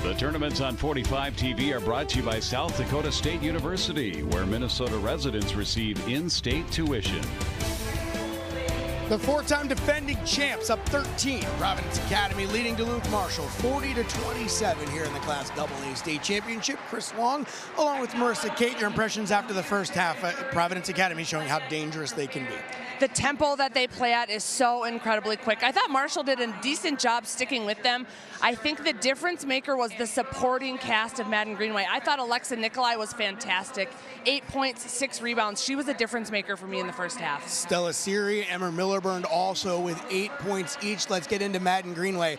[SPEAKER 1] The tournaments on 45 TV are brought to you by South Dakota State University, where Minnesota residents receive in-state tuition.
[SPEAKER 2] The four-time defending champs up 13. Providence Academy leading Duluth Marshall 40-27 here in the Class AA State Championship. Chris Long, along with Marissa Kate, your impressions after the first half. Providence Academy showing how dangerous they can be.
[SPEAKER 3] The tempo that they play at is so incredibly quick. I thought Marshall did a decent job sticking with them. I think the difference maker was the supporting cast of Madden Greenway. I thought Alexa Nikolai was fantastic. 8 points, 6 rebounds. She was a difference maker for me in the first half.
[SPEAKER 2] Stella Siri, Emma Millerburned also with 8 points each. Let's get into Madden Greenway.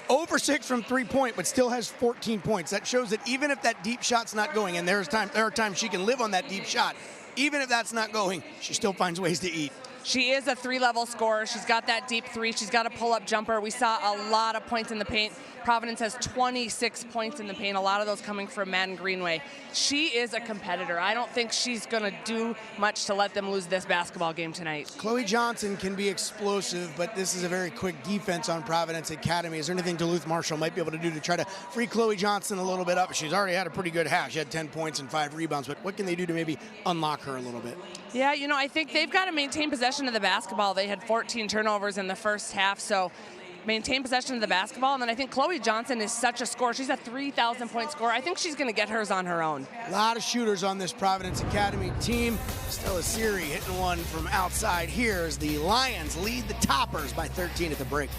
[SPEAKER 2] Over 6 from 3-point, but still has 14 points. That shows that even if that deep shot's not going, and there are times she can live on that deep shot, even if that's not going, she still finds ways to eat.
[SPEAKER 3] She is a three-level scorer. She's got that deep three. She's got a pull-up jumper. We saw a lot of points in the paint. Providence has 26 points in the paint, a lot of those coming from Madden Greenway. She is a competitor. I don't think she's going to do much to let them lose this basketball game tonight.
[SPEAKER 2] Chloe Johnson can be explosive, but this is a very quick defense on Providence Academy. Is there anything Duluth Marshall might be able to do to try to free Chloe Johnson a little bit up? She's already had a pretty good half. She had 10 points and 5 rebounds, but what can they do to maybe unlock her a little bit?
[SPEAKER 3] Yeah, you know, I think they've got to maintain possession of the basketball. They had 14 turnovers in the first half, so maintain possession of the basketball. And then I think Chloe Johnson is such a scorer. She's a 3,000-point scorer. I think she's going to get hers on her own.
[SPEAKER 2] A lot of shooters on this Providence Academy team. Stella Siri hitting one from outside here as the Lions lead the Toppers by 13 at the break.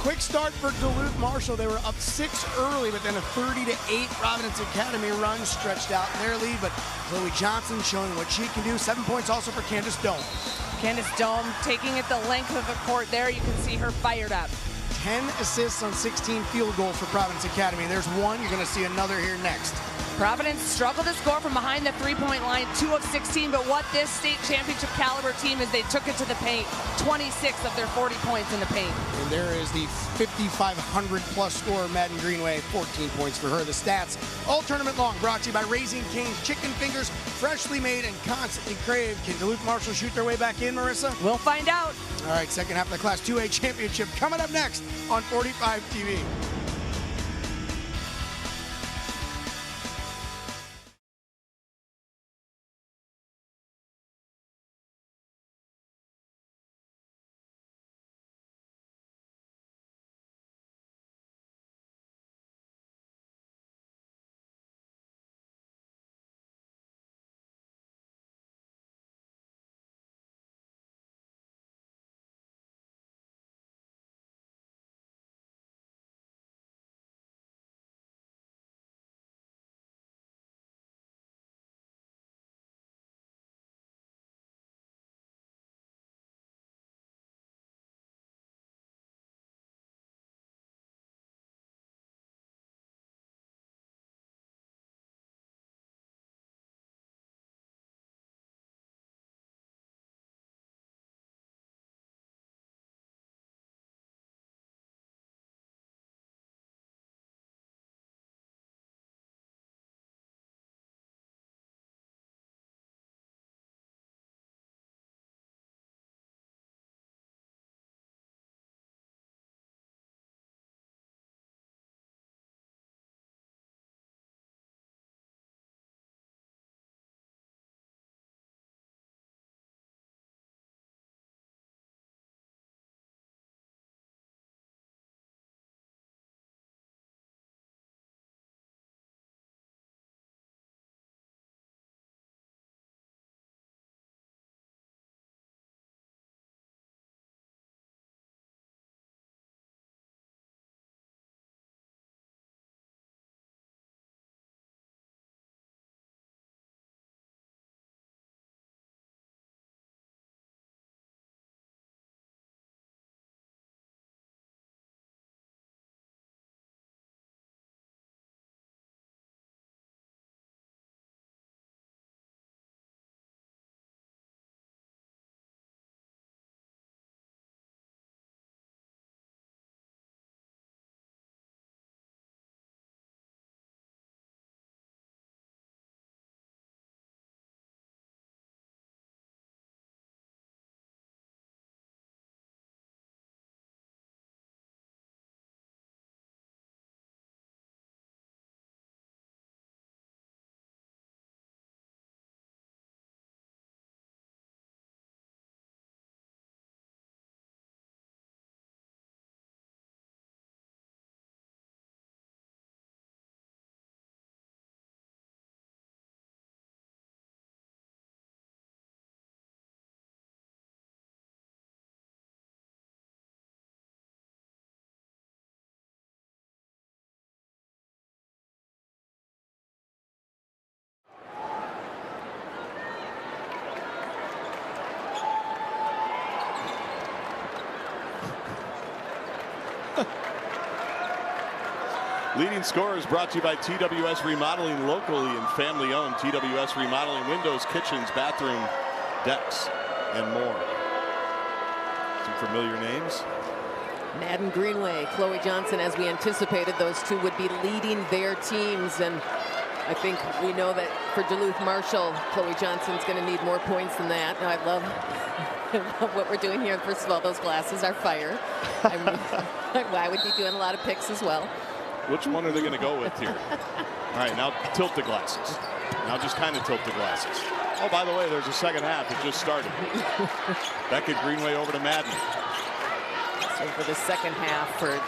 [SPEAKER 2] Quick start for Duluth Marshall. They were up 6 early, but then a 30-8 Providence Academy run stretched out their lead. But Chloe Johnson showing what she can do. 7 points also for Candace Dome.
[SPEAKER 3] Candace Dome taking it the length of the court there. You can see her fired up.
[SPEAKER 2] 10 assists on 16 field goals for Providence Academy. There's one. You're going to see another here next.
[SPEAKER 3] Providence struggled to score from behind the three-point line, 2 of 16, but what this state championship caliber team is, they took it to the paint. 26 of their 40 points in the paint.
[SPEAKER 2] And there is the 5,500-plus scorer, Madden Greenway, 14 points for her. The stats all tournament long, brought to you by Raising Cane's Chicken Fingers, freshly made and constantly craved. Can Duluth Marshall shoot their way back in, Marissa?
[SPEAKER 3] We'll find out.
[SPEAKER 2] All right, second half of the Class 2A championship coming up next on 45 TV.
[SPEAKER 5] Leading scorers brought to you by TWS Remodeling, locally and family owned. TWS Remodeling, windows, kitchens, bathroom, decks, and more. Some familiar names.
[SPEAKER 6] Madden Greenway, Chloe Johnson, as we anticipated, those two would be leading their teams. And I think we know that for Duluth Marshall, Chloe Johnson's going to need more points than that. And I love what we're doing here. First of all, those glasses are fire. I would be doing a lot of picks as well.
[SPEAKER 5] Which one are they going to go with here? All right, now tilt the glasses. Now just kind of tilt the glasses. Oh, by the way, there's a second half. It just started. Beckett Greenway over to Madden.
[SPEAKER 6] So for the second half for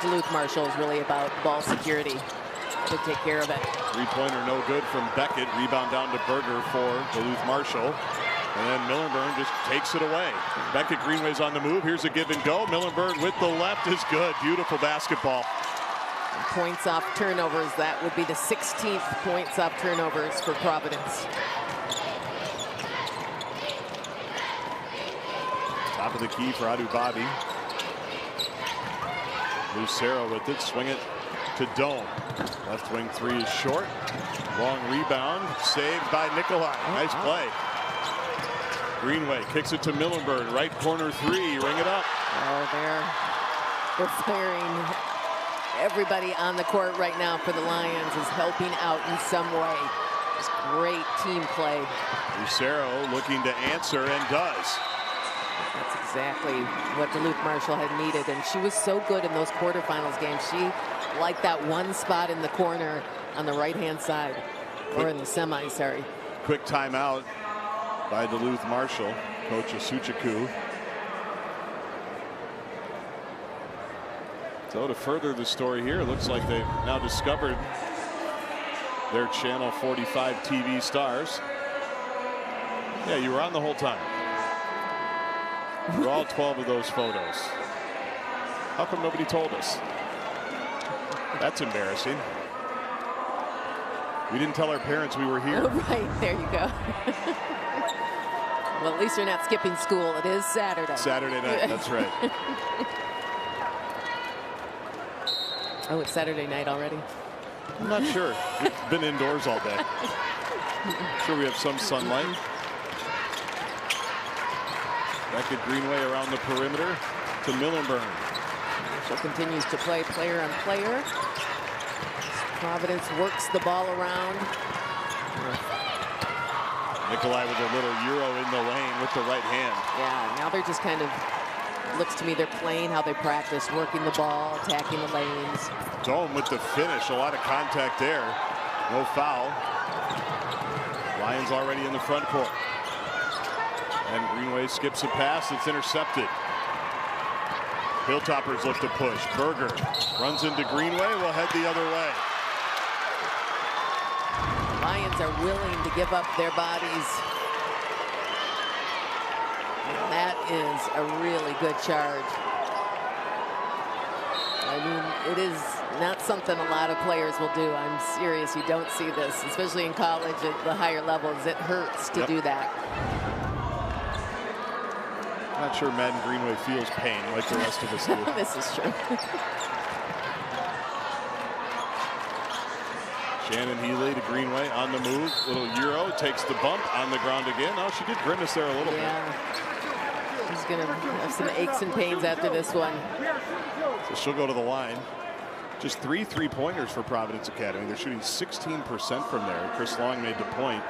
[SPEAKER 6] Duluth Marshall is really about ball security to take care of it.
[SPEAKER 5] Three-pointer no good from Beckett. Rebound down to Berger for Duluth Marshall. And then Millenburn just takes it away. Beckett Greenway's on the move. Here's a give and go. Millenburn with the left is good. Beautiful basketball.
[SPEAKER 6] Points off turnovers. That would be the 16th points off turnovers for Providence.
[SPEAKER 5] Top of the key for Adu Bobby. Lucero with it. Swing it to Dome. Left wing three is short. Long rebound. Saved by Nikolai. Nice play. Greenway kicks it to Millenburn. Right corner three. Ring it up.
[SPEAKER 6] Oh, they're firing. Everybody on the court right now for the Lions is helping out in some way. It's great team play.
[SPEAKER 5] Lucero looking to answer and does.
[SPEAKER 6] That's exactly what Duluth Marshall had needed, and she was so good in those quarterfinals games. She liked that one spot in the corner on the right-hand side, or in the semi, sorry.
[SPEAKER 5] Quick timeout by Duluth Marshall, Coach Asuchiku. So to further the story here, it looks like they've now discovered their Channel 45 TV stars. Yeah, you were on the whole time. For all 12 of those photos. How come nobody told us? That's embarrassing. We didn't tell our parents we were here.
[SPEAKER 6] Oh, right, there you go. Well, at least you're not skipping school. It is Saturday.
[SPEAKER 5] Saturday night, that's right.
[SPEAKER 6] Oh, it's Saturday night already?
[SPEAKER 5] I'm not sure. We've been indoors all day. I'm sure we have some sunlight. Beckett Greenway around the perimeter to Millenburn.
[SPEAKER 6] Marshall continues to play player on player. Providence works the ball around.
[SPEAKER 5] Nikolai with a little euro in the lane with the right hand.
[SPEAKER 6] Yeah, now they're just kind of, looks to me they're playing how they practice, working the ball, attacking the lanes.
[SPEAKER 5] Dome with the finish. A lot of contact there. No foul. Lions already in the front court. And Greenway skips a pass. It's intercepted. Hilltoppers look to push. Berger runs into Greenway. Will head the other way.
[SPEAKER 6] Lions are willing to give up their bodies. And that is a really good charge. I mean, it is not something a lot of players will do. I'm serious. You don't see this, especially in college at the higher levels. It hurts to do that.
[SPEAKER 5] Not sure Madden Greenway feels pain like the rest of us do.
[SPEAKER 6] This is true.
[SPEAKER 5] Shannon Healy to Greenway on the move. Little euro, takes the bump on the ground again. Oh, she did grimace there a little bit.
[SPEAKER 6] She's going to have some aches and pains after this one.
[SPEAKER 5] So she'll go to the line. Just 3 3-pointers for Providence Academy. They're shooting 16% from there. Chris Long made the point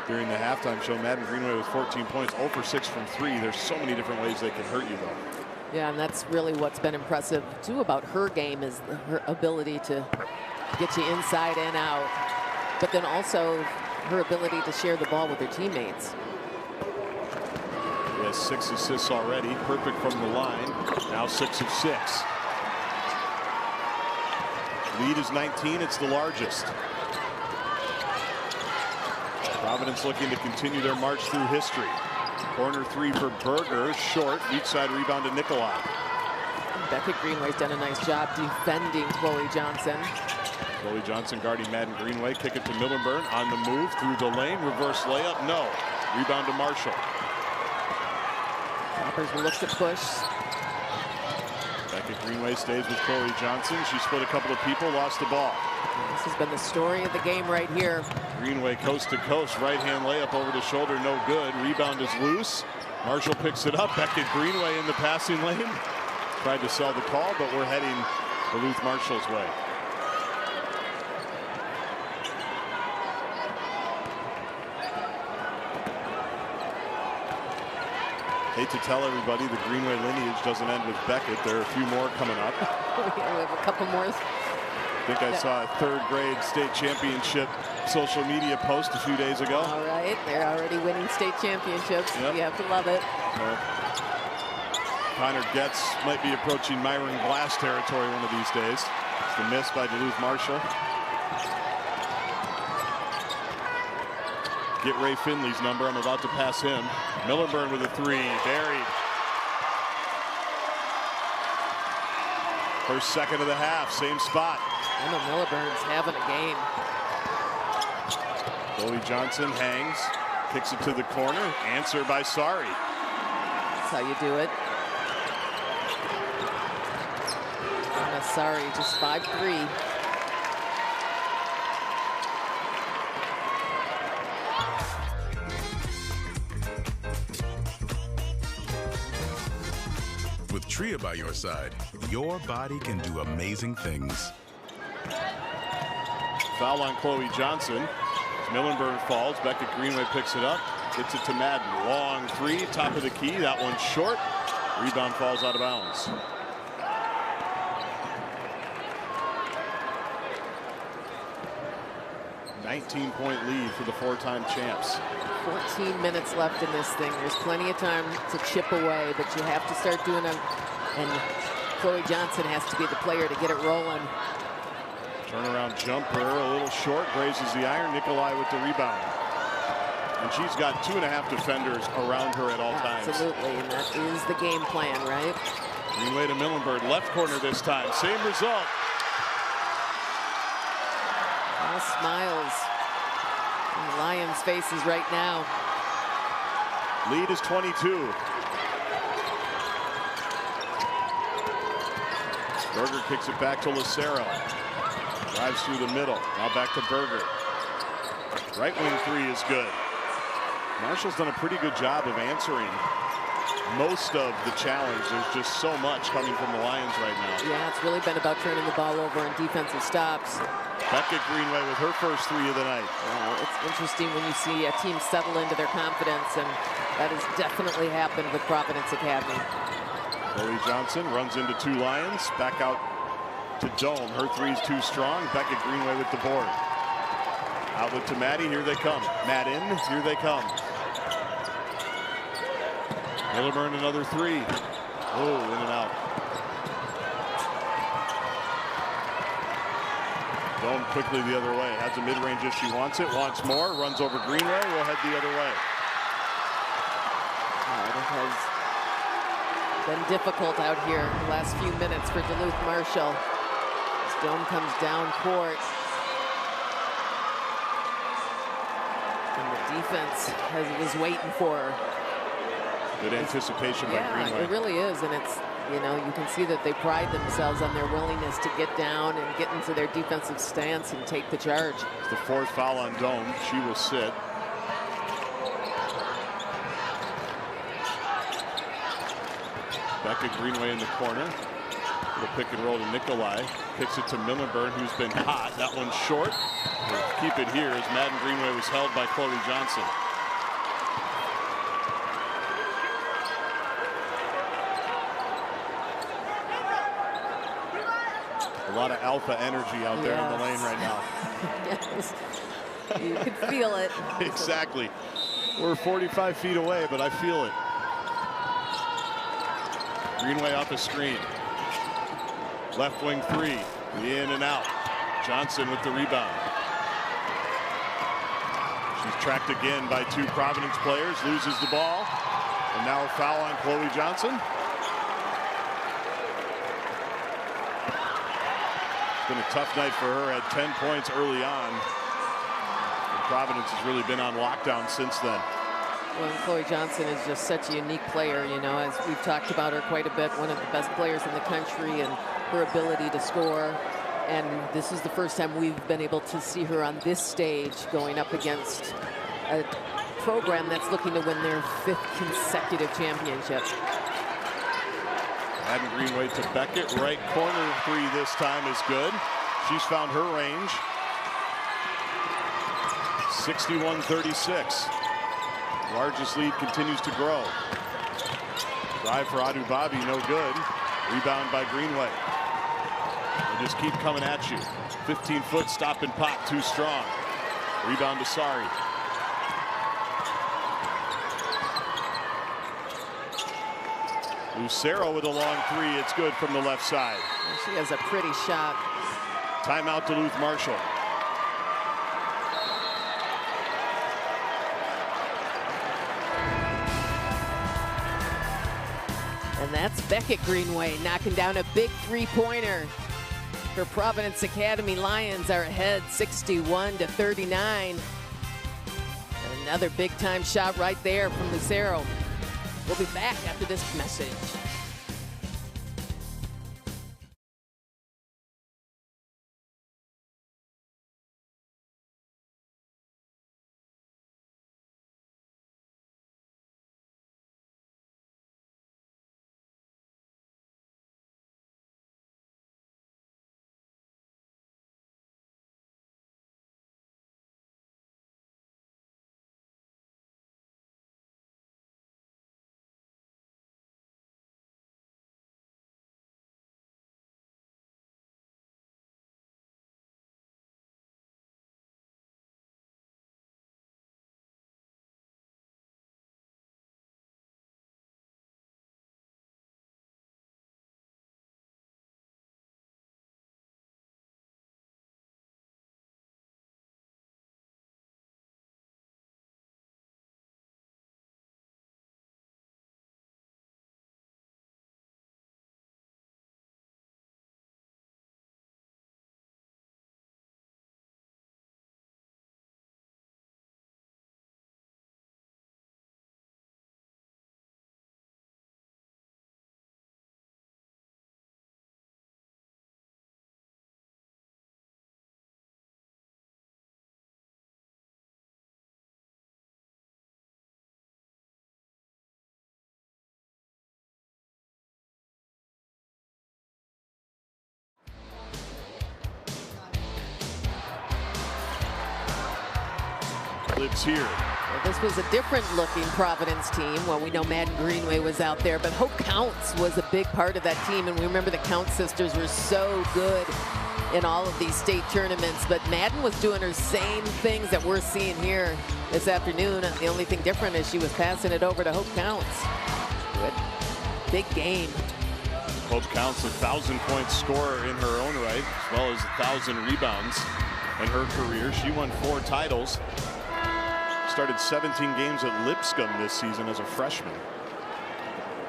[SPEAKER 5] during the halftime show. Madden Greenway with 14 points, 0 for 6 from 3. There's so many different ways they can hurt you, though.
[SPEAKER 6] Yeah, and that's really what's been impressive, too, about her game is her ability to get you inside and out, but then also her ability to share the ball with her teammates.
[SPEAKER 5] He has 6 assists already. Perfect from the line. Now 6 of 6. Lead is 19. It's the largest. Providence looking to continue their march through history. Corner 3 for Berger. Short. Weak side rebound to Nikolai.
[SPEAKER 6] Beckett Greenway's done a nice job defending Chloe Johnson.
[SPEAKER 5] Chloe Johnson guarding Madden Greenway. Kick it to Millenburn. On the move through the lane. Reverse layup. No. Rebound to Marshall.
[SPEAKER 6] Toppers will look to push.
[SPEAKER 5] Beckett Greenway stays with Chloe Johnson. She split a couple of people, lost the ball.
[SPEAKER 6] This has been the story of the game right here.
[SPEAKER 5] Greenway coast to coast, right hand layup over the shoulder, no good. Rebound is loose. Marshall picks it up. Beckett Greenway in the passing lane. Tried to sell the call, but we're heading Duluth Marshall's way. Hate to tell everybody the Greenway lineage doesn't end with Beckett. There are a few more coming up.
[SPEAKER 6] We have a couple more.
[SPEAKER 5] I think I saw a third grade state championship social media post a few days ago.
[SPEAKER 6] All right, they're already winning state championships.
[SPEAKER 5] Yep.
[SPEAKER 6] You have to love it.
[SPEAKER 5] Well, Connor Getz might be approaching Myron Glass territory one of these days. It's the miss by Duluth Marshall. Get Ray Finley's number. I'm about to pass him. Millenburn with a three. Buried. First second of the half. Same spot.
[SPEAKER 6] Emma Milliburn's having a game.
[SPEAKER 5] Chloe Johnson hangs. Kicks it to the corner. Answer by Sari.
[SPEAKER 6] That's how you do it. Emma Sari, just 5'3".
[SPEAKER 10] With Tria by your side, your body can do amazing things.
[SPEAKER 5] Foul on Chloe Johnson. Millenburn falls. Beckett Greenway picks it up. Gets it to Madden. Long three. Top of the key. That one's short. Rebound falls out of bounds. $19-point lead for the four-time champs.
[SPEAKER 6] 14 minutes left in this thing. There's plenty of time to chip away, but you have to start doing it. And Chloe Johnson has to be the player to get it rolling.
[SPEAKER 5] Turnaround jumper, a little short, grazes the iron. Nikolai with the rebound. And she's got 2.5 defenders around her at all times.
[SPEAKER 6] Absolutely, and that is the game plan, right?
[SPEAKER 5] Greenway to Millenburn, left corner this time. Same result.
[SPEAKER 6] All smiles on the Lions' faces right now.
[SPEAKER 5] Lead is 22. Berger kicks it back to Lucero. Drives through the middle. Now back to Berger. Right wing three is good. Marshall's done a pretty good job of answering most of the challenge. There's just so much coming from the Lions right now.
[SPEAKER 6] Yeah, it's really been about turning the ball over and defensive stops.
[SPEAKER 5] Beckett Greenway with her first three of the night.
[SPEAKER 6] It's interesting when you see a team settle into their confidence, and that has definitely happened with Providence Academy.
[SPEAKER 5] Chloe Johnson runs into two Lions. Back out to Dome. Her three's too strong. Beckett Greenway with the board. Outlet to Maddie. Here they come. Matt in. Here they come. Millenburn another three. Oh, in and out. Dome quickly the other way. Has a mid-range if she wants it. Wants more. Runs over Greenway. Will head the other way.
[SPEAKER 6] It has been difficult out here the last few minutes for Duluth Marshall. As Dome comes down court. And the defense was waiting for her.
[SPEAKER 5] Good anticipation by Greenway.
[SPEAKER 6] It really is, and it's, you know, you can see that they pride themselves on their willingness to get down and get into their defensive stance and take the charge.
[SPEAKER 5] It's the fourth foul on Dome. She will sit. Beckett Greenway in the corner. Little pick and roll to Nikolai. Kicks it to Millenburn, who's been hot. That one's short. We'll keep it here as Madden Greenway was held by Chloe Johnson. A lot of alpha energy out there in the lane right now.
[SPEAKER 6] Yes. You can feel it.
[SPEAKER 5] Exactly. We're 45 feet away, but I feel it. Greenway off the screen. Left wing three. In and out. Johnson with the rebound. She's tracked again by two Providence players. Loses the ball. And now a foul on Chloe Johnson. It's been a tough night for her. Had 10 points early on. And Providence has really been on lockdown since then.
[SPEAKER 6] Well, Chloe Johnson is just such a unique player, you know, as we've talked about her quite a bit, one of the best players in the country, and her ability to score. And this is the first time we've been able to see her on this stage going up against a program that's looking to win their 5th consecutive championship.
[SPEAKER 5] Madden Greenway to Beckett, right corner three this time is good. She's found her range. 61-36. Largest lead continues to grow. Drive for Adu Babi, no good. Rebound by Greenway. They just keep coming at you. 15-foot stop and pop, too strong. Rebound to Sari. Lucero with a long three. It's good from the left side.
[SPEAKER 6] She has a pretty shot.
[SPEAKER 5] Timeout Duluth Marshall.
[SPEAKER 6] And that's Beckett Greenway knocking down a big three-pointer. Her Providence Academy Lions are ahead 61-39. Another big-time shot right there from Lucero. We'll be back after this message.
[SPEAKER 5] Lives here.
[SPEAKER 6] Well, this was a different looking Providence team. Well, we know Madden Greenway was out there, but Hope Counts was a big part of that team. And we remember the Count sisters were so good in all of these state tournaments. But Madden was doing her same things that we're seeing here this afternoon. The only thing different is she was passing it over to Hope Counts. Good. Big game.
[SPEAKER 5] Hope Counts, 1,000-point scorer in her own right, as well as 1,000 rebounds in her career. She won 4 titles. Started 17 games at Lipscomb this season as a freshman.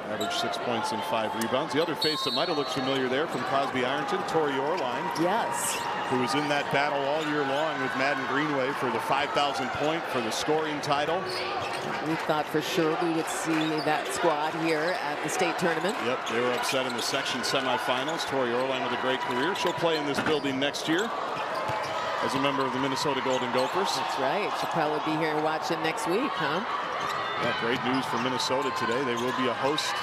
[SPEAKER 5] Averaged 6 points and 5 rebounds. The other face that might have looked familiar there from Crosby Ironton, Tori Orline.
[SPEAKER 6] Yes.
[SPEAKER 5] Who was in that battle all year long with Madden Greenway for the 5,000 point for the scoring title.
[SPEAKER 6] We thought for sure we would see that squad here at the state tournament.
[SPEAKER 5] Yep, they were upset in the section semifinals. Tori Orline with a great career. She'll play in this building next year as a member of the Minnesota Golden Gophers.
[SPEAKER 6] That's right. She'll probably be here watching next week, huh?
[SPEAKER 5] Yeah, great news for Minnesota today. They will be a host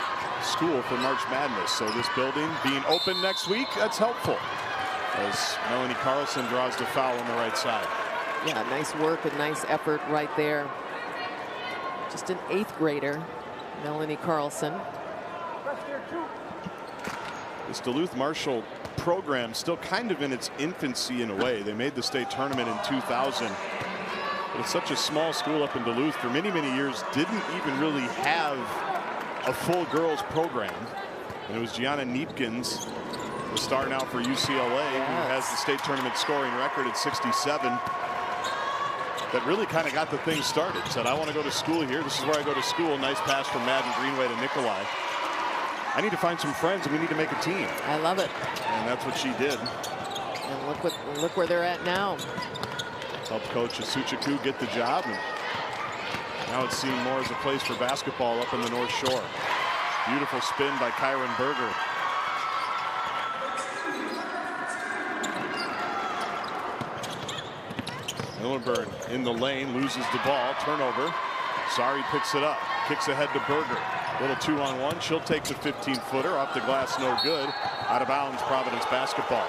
[SPEAKER 5] school for March Madness. So this building being open next week, that's helpful. As Melanie Carlson draws the foul on the right side.
[SPEAKER 6] Yeah, nice work and nice effort right there. Just an 8th grader, Melanie Carlson.
[SPEAKER 5] This Duluth Marshall program still kind of in its infancy in a way. They made the state tournament in 2000. But it's such a small school up in Duluth. For many, many years, didn't even really have a full girls program. And it was Gianna Neepkins, the star now for UCLA, who has the state tournament scoring record at 67. That really kind of got the thing started. Said, I want to go to school here. This is where I go to school. Nice pass from Madden Greenway to Nikolai. I need to find some friends and we need to make a team.
[SPEAKER 6] I love it.
[SPEAKER 5] And that's what she did.
[SPEAKER 6] And look where they're at now.
[SPEAKER 5] Helped coach Asuchiku get the job. And Now it's seen more as a place for basketball up in the North Shore. Beautiful spin by Kyron Berger. Millenburn in the lane, loses the ball, turnover. Sari picks it up, kicks ahead to Berger. Little 2-on-1, she'll take the 15-footer off the glass, no good. Out of bounds, Providence basketball.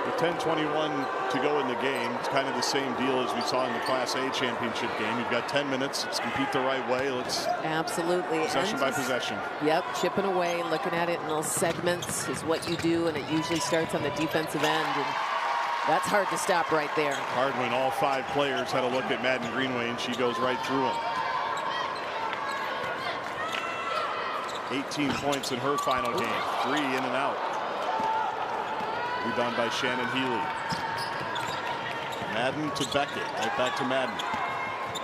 [SPEAKER 5] With 10:21 to go in the game, it's kind of the same deal as we saw in the Class A championship game. You've got 10 minutes. Let's compete the right way. Let's
[SPEAKER 6] absolutely
[SPEAKER 5] possession by possession.
[SPEAKER 6] Yep, chipping away, looking at it in those segments is what you do, and it usually starts on the defensive end, and that's hard to stop right there.
[SPEAKER 5] Hard when all 5 players had a look at Madden Greenway, and she goes right through them. 18 points in her final game. 3 in and out. Rebound by Shannon Healy. Madden to Beckett. Right back to Madden.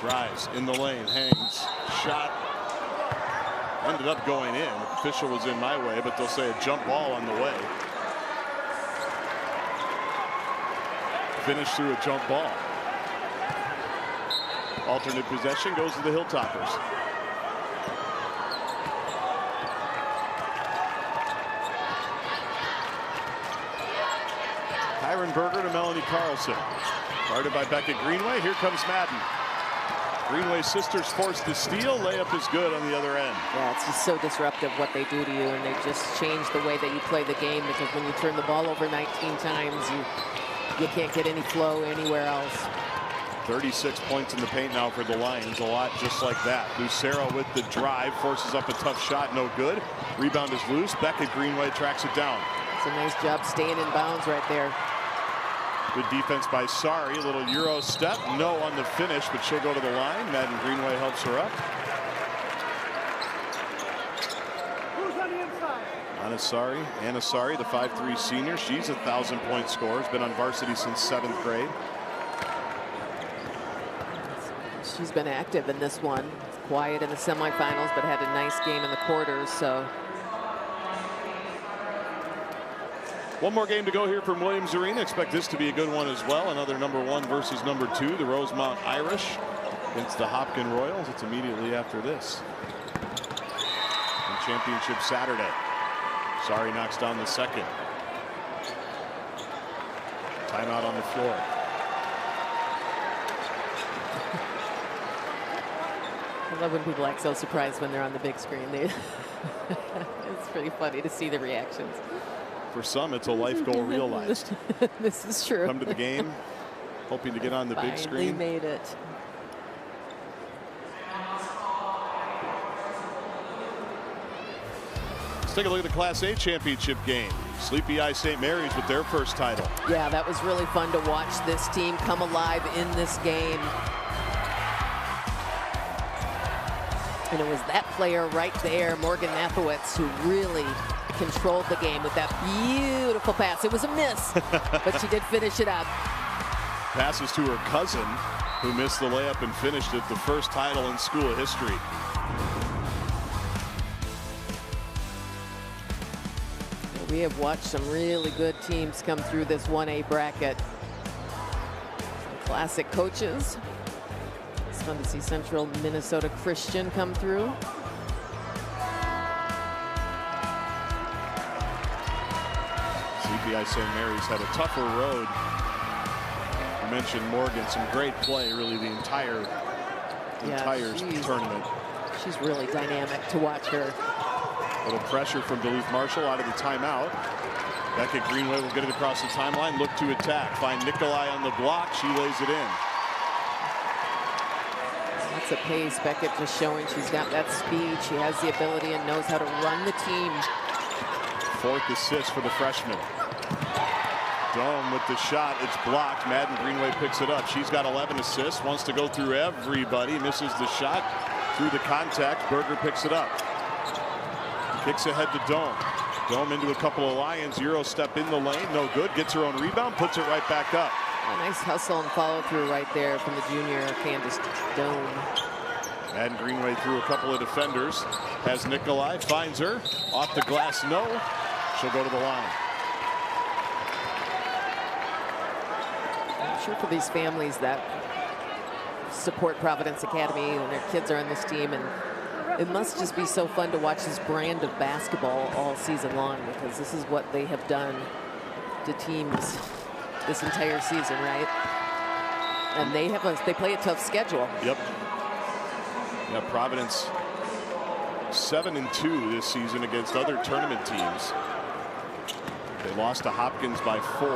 [SPEAKER 5] Drives in the lane. Hangs. Shot. Ended up going in. Official was in my way, but they'll say a jump ball on the way. Finished through a jump ball. Alternate possession goes to the Hilltoppers. Kyron Berger to Melanie Carlson. Guarded by Beckett Greenway. Here comes Madden. Greenway's sisters force the steal. Layup is good on the other end.
[SPEAKER 6] Yeah, it's just so disruptive what they do to you, and they just change the way that you play the game, because when you turn the ball over 19 times, you can't get any flow anywhere else.
[SPEAKER 5] 36 points in the paint now for the Lions. A lot just like that. Lucero with the drive. Forces up a tough shot. No good. Rebound is loose. Beckett Greenway tracks it down.
[SPEAKER 6] It's a nice job staying in bounds right there.
[SPEAKER 5] Good defense by Sari. A little Euro step. No on the finish, but she'll go to the line. Madden Greenway helps her up.
[SPEAKER 2] Who's on the inside?
[SPEAKER 5] Anna Sari, the 5'3" senior. She's a 1,000-point scorer. Has been on varsity since 7th grade.
[SPEAKER 6] She's been active in this one. Quiet in the semifinals, but had a nice game in the quarters. So.
[SPEAKER 5] One more game to go here from Williams Arena. Expect this to be a good one as well. Another #1 versus #2. The Rosemount Irish against the Hopkin Royals. It's immediately after this. And championship Saturday. Sari knocks down the second. Timeout on the floor.
[SPEAKER 6] I love when people act so surprised when they're on the big screen. It's pretty funny to see the reactions.
[SPEAKER 5] For some, it's a life goal realized.
[SPEAKER 6] This is true.
[SPEAKER 5] Come to the game, hoping to get on the big screen.
[SPEAKER 6] Finally made it.
[SPEAKER 5] Let's take a look at the Class A championship game. Sleepy Eye St. Mary's with their first title.
[SPEAKER 6] Yeah, that was really fun to watch this team come alive in this game. And it was that player right there, Morgan Nathowitz, who really controlled the game with that beautiful pass. It was a miss, but she did finish it up.
[SPEAKER 5] Passes to her cousin, who missed the layup and finished it. The first title in school history.
[SPEAKER 6] We have watched some really good teams come through this 1A bracket. Some classic coaches. It's fun to see Central Minnesota Christian come through.
[SPEAKER 5] CPI St. Mary's had a tougher road. You mentioned Morgan, some great play really the entire tournament.
[SPEAKER 6] She's really dynamic to watch her.
[SPEAKER 5] A little pressure from Duluth Marshall out of the timeout. Beckett Greenway will get it across the timeline, look to attack. Find Nikolai on the block, she lays it in.
[SPEAKER 6] Lots of pace. Beckett just showing she's got that speed. She has the ability and knows how to run the team.
[SPEAKER 5] 4th assist for the freshman. Dome with the shot. It's blocked. Madden Greenway picks it up. She's got 11 assists. Wants to go through everybody. Misses the shot. Through the contact. Berger picks it up. Kicks ahead to Dome. Dome into a couple of Lions. Euro step in the lane. No good. Gets her own rebound. Puts it right back up.
[SPEAKER 6] A nice hustle and follow through right there from the junior Candace Dome.
[SPEAKER 5] Madden Greenway through a couple of defenders. Has Nikolai. Finds her. Off the glass. No. She'll go to the line.
[SPEAKER 6] sure for these families that support Providence Academy and their kids are on this team, and it must just be so fun to watch this brand of basketball all season long, because this is what they have done to teams this entire season, right? And they play a tough schedule.
[SPEAKER 5] Yep. Yeah, Providence 7-2 this season against other tournament teams. They lost to Hopkins by 4,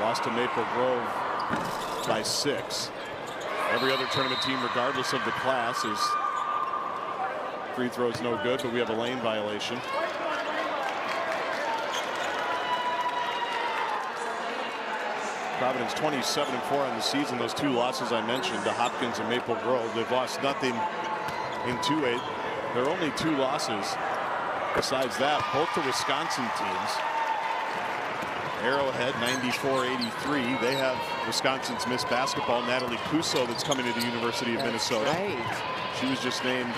[SPEAKER 5] lost to Maple Grove by 6. Every other tournament team, regardless of the class, is free throws no good, but we have a lane violation. Providence 27-4 on the season. Those 2 losses I mentioned to Hopkins and Maple Grove. They've lost nothing in 2A. There are only 2 losses. Besides that, both the Wisconsin teams. Arrowhead 94-83. They have Wisconsin's Miss Basketball, Natalie Cuso, that's coming to the University of Minnesota.
[SPEAKER 6] Right.
[SPEAKER 5] She was just named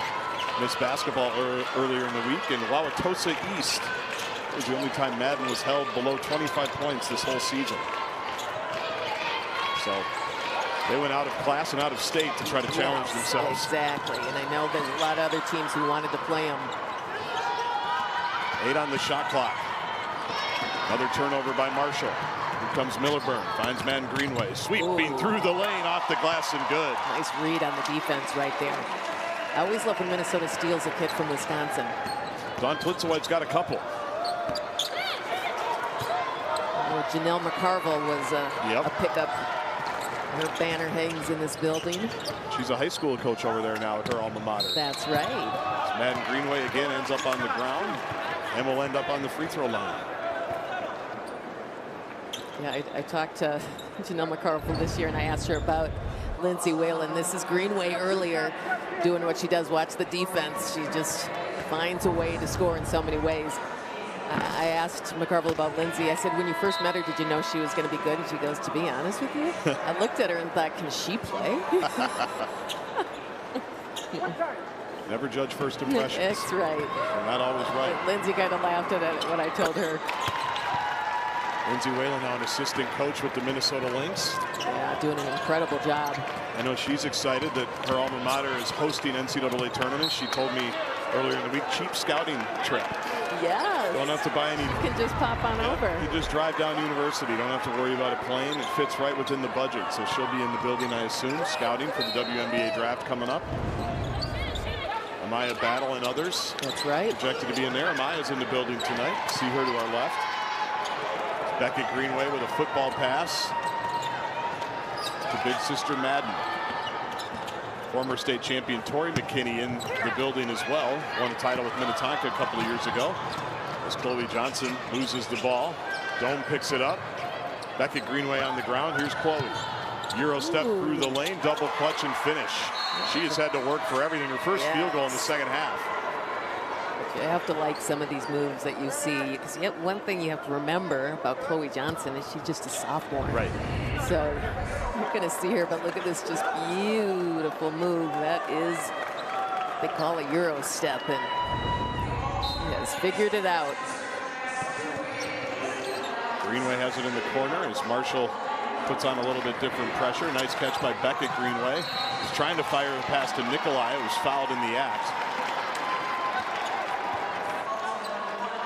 [SPEAKER 5] Miss Basketball earlier in the week. And Wauwatosa East was the only time Madden was held below 25 points this whole season. So they went out of class and out of state to try to challenge themselves.
[SPEAKER 6] Exactly, and I know there's a lot of other teams who wanted to play them.
[SPEAKER 5] 8 on the shot clock. Another turnover by Marshall. Here comes Millerburn, finds Madden Greenway, sweeping through the lane, off the glass and good.
[SPEAKER 6] Nice read on the defense right there. I always love when Minnesota steals a kid from Wisconsin.
[SPEAKER 5] Dawn Plitzowite's got a couple.
[SPEAKER 6] Janelle McCarville was a pickup. Her banner hangs in this building.
[SPEAKER 5] She's a high school coach over there now at her alma mater.
[SPEAKER 6] That's right.
[SPEAKER 5] Madden Greenway again ends up on the ground and will end up on the free throw line.
[SPEAKER 6] Yeah, I talked to Janelle McCarville this year, and I asked her about Lindsay Whalen. This is Greenway earlier doing what she does, watch the defense. She just finds a way to score in so many ways. I asked McCarville about Lindsay. I said, when you first met her, did you know she was going to be good? And she goes, to be honest with you, I looked at her and thought, can she play?
[SPEAKER 5] Never judge first impressions.
[SPEAKER 6] That's right.
[SPEAKER 5] They're not always right.
[SPEAKER 6] Lindsay kind of laughed at it when I told her.
[SPEAKER 5] Lindsay Whalen, now an assistant coach with the Minnesota Lynx.
[SPEAKER 6] Yeah, doing an incredible job.
[SPEAKER 5] I know she's excited that her alma mater is hosting NCAA tournaments. She told me earlier in the week, cheap scouting trip.
[SPEAKER 6] Yes.
[SPEAKER 5] Don't have to buy any.
[SPEAKER 6] You can just pop on over.
[SPEAKER 5] You just drive down University. Don't have to worry about a plane. It fits right within the budget. So she'll be in the building, I assume, scouting for the WNBA draft coming up. Amaya Battle and others.
[SPEAKER 6] That's right.
[SPEAKER 5] Projected to be in there. Amaya's in the building tonight. See her to our left. Beckett Greenway with a football pass to big sister Madden. Former state champion Tori McKinney in the building as well. Won a title with Minnetonka a couple of years ago. As Chloe Johnson loses the ball. Dome picks it up. Beckett Greenway on the ground. Here's Chloe. Euro step through the lane. Double clutch and finish. She has had to work for everything. Her first field goal in the second half.
[SPEAKER 6] You have to like some of these moves that you see, because yet one thing you have to remember about Chloe Johnson is she's just a sophomore.
[SPEAKER 5] Right.
[SPEAKER 6] So you're going to see her, but look at this just beautiful move. That is, they call a Euro step, and she has figured it out.
[SPEAKER 5] Greenway has it in the corner as Marshall puts on a little bit different pressure. Nice catch by Beckett Greenway. He's trying to fire a pass to Nikolai. It was fouled in the act.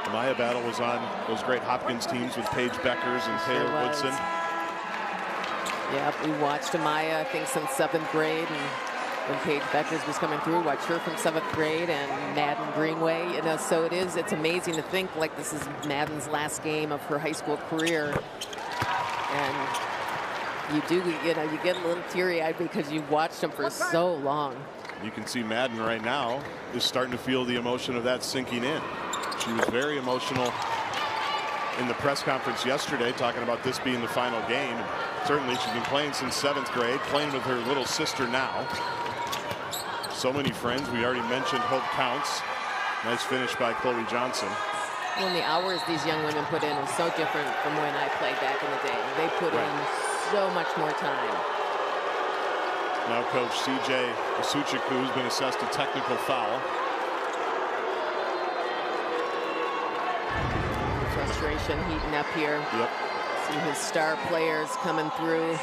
[SPEAKER 5] Amaya Battle was on those great Hopkins teams with Paige Beckers and Taylor Woodson.
[SPEAKER 6] Yeah, we watched Amaya, I think, since 7th grade, and when Paige Beckers was coming through, watched her from 7th grade, and Madden Greenway. You know, so it's amazing to think like this is Madden's last game of her high school career, and you get a little teary-eyed because you watched them for so long.
[SPEAKER 5] You can see Madden right now is starting to feel the emotion of that sinking in. She was very emotional in the press conference yesterday, talking about this being the final game. And certainly she's been playing since 7th grade, playing with her little sister now. So many friends. We already mentioned Hope Counts. Nice finish by Chloe Johnson.
[SPEAKER 6] Well, the hours these young women put in is so different from when I played back in the day. They put in so much more time.
[SPEAKER 5] Now Coach CJ Asuchiku has been assessed a technical foul.
[SPEAKER 6] Frustration heating up here.
[SPEAKER 5] Yep.
[SPEAKER 6] See his star players coming through.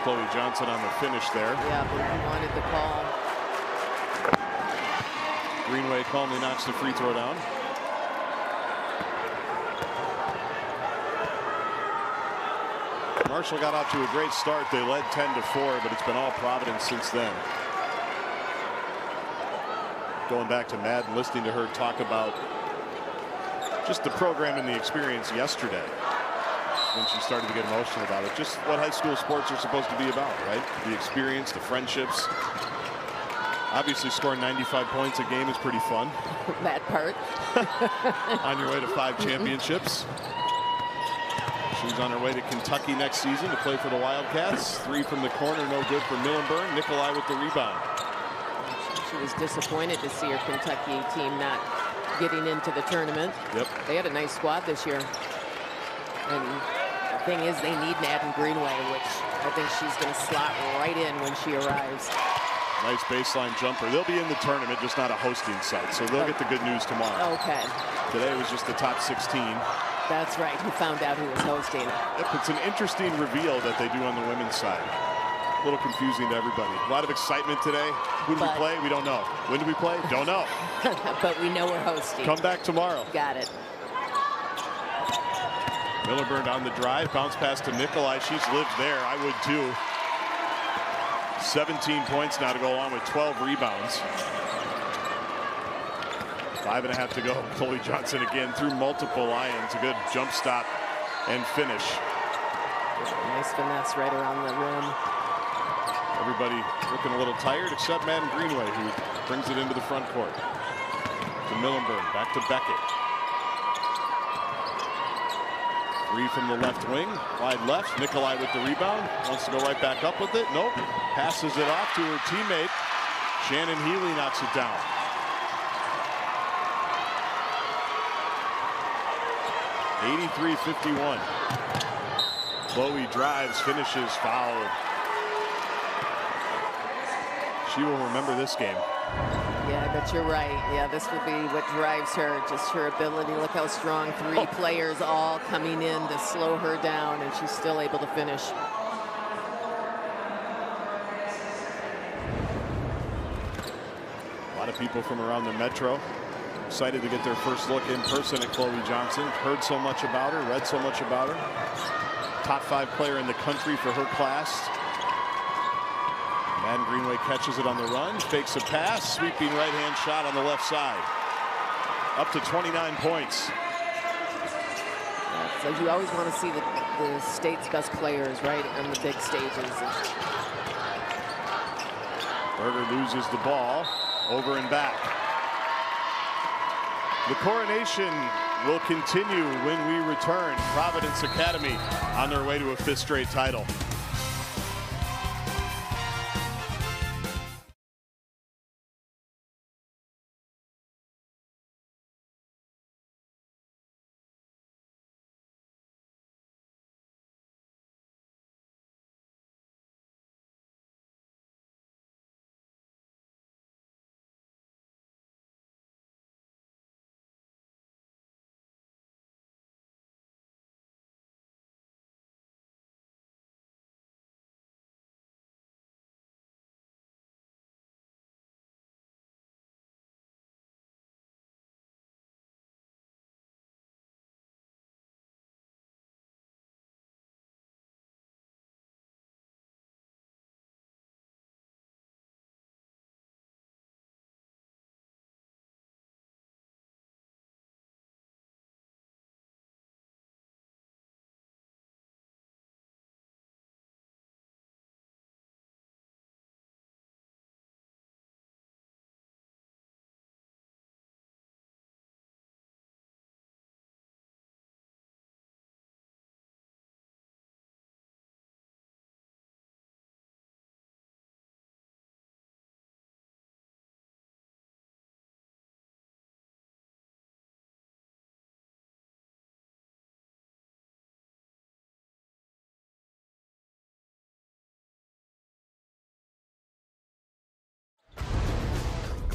[SPEAKER 5] Chloe Johnson on the finish there.
[SPEAKER 6] Yeah, but he wanted the call.
[SPEAKER 5] Greenway calmly knocks the free throw down. Marshall got off to a great start. They led 10-4, but it's been all Providence since then. Going back to Madden, listening to her talk about just the program and the experience yesterday when she started to get emotional about it. Just what high school sports are supposed to be about, right? The experience, the friendships. Obviously, scoring 95 points a game is pretty fun.
[SPEAKER 6] That part.
[SPEAKER 5] On your way to 5 championships. She's on her way to Kentucky next season to play for the Wildcats. 3 from the corner, no good for Millenburn. Nikolai with the rebound.
[SPEAKER 6] She was disappointed to see her Kentucky team not getting into the tournament.
[SPEAKER 5] Yep.
[SPEAKER 6] They had a nice squad this year. And the thing is, they need Madden Greenway, which I think she's going to slot right in when she arrives.
[SPEAKER 5] Nice baseline jumper. They'll be in the tournament, just not a hosting site, so they'll get the good news tomorrow.
[SPEAKER 6] Okay.
[SPEAKER 5] Today was just the top 16.
[SPEAKER 6] That's right. Who found out who was hosting?
[SPEAKER 5] Yep, it's an interesting reveal that they do on the women's side. A little confusing to everybody. A lot of excitement today. Who do we play? We don't know. When do we play? Don't know.
[SPEAKER 6] But we know we're hosting.
[SPEAKER 5] Come back tomorrow.
[SPEAKER 6] Got it.
[SPEAKER 5] Millenburn on the drive. Bounce pass to Nikolai. She's lived there. I would too. 17 points now to go along with 12 rebounds. 5.5 to go. Chloe Johnson again through multiple lions. A good jump stop and finish.
[SPEAKER 6] Nice finesse right around the rim.
[SPEAKER 5] Everybody looking a little tired except Madden Greenway, who brings it into the front court. To Millenburn, back to Beckett. 3 from the left wing, wide left. Nikolai with the rebound. Wants to go right back up with it. Nope. Passes it off to her teammate. Shannon Healy knocks it down. (83-51). Chloe drives, finishes, foul. She will remember this game.
[SPEAKER 6] Yeah, but you're right. Yeah, this will be what drives her, just her ability. Look how strong 3 players all coming in to slow her down, and she's still able to finish.
[SPEAKER 5] A lot of people from around the metro excited to get their first look in person at Chloe Johnson. Heard so much about her, read so much about her. Top 5 player in the country for her class. Madden Greenway catches it on the run, fakes a pass, sweeping right-hand shot on the left side. Up to 29 points.
[SPEAKER 6] So you always want to see the state's best players, right, on the big stages.
[SPEAKER 5] Berger loses the ball, over and back. The coronation will continue when we return. Providence Academy on their way to a 5th straight title.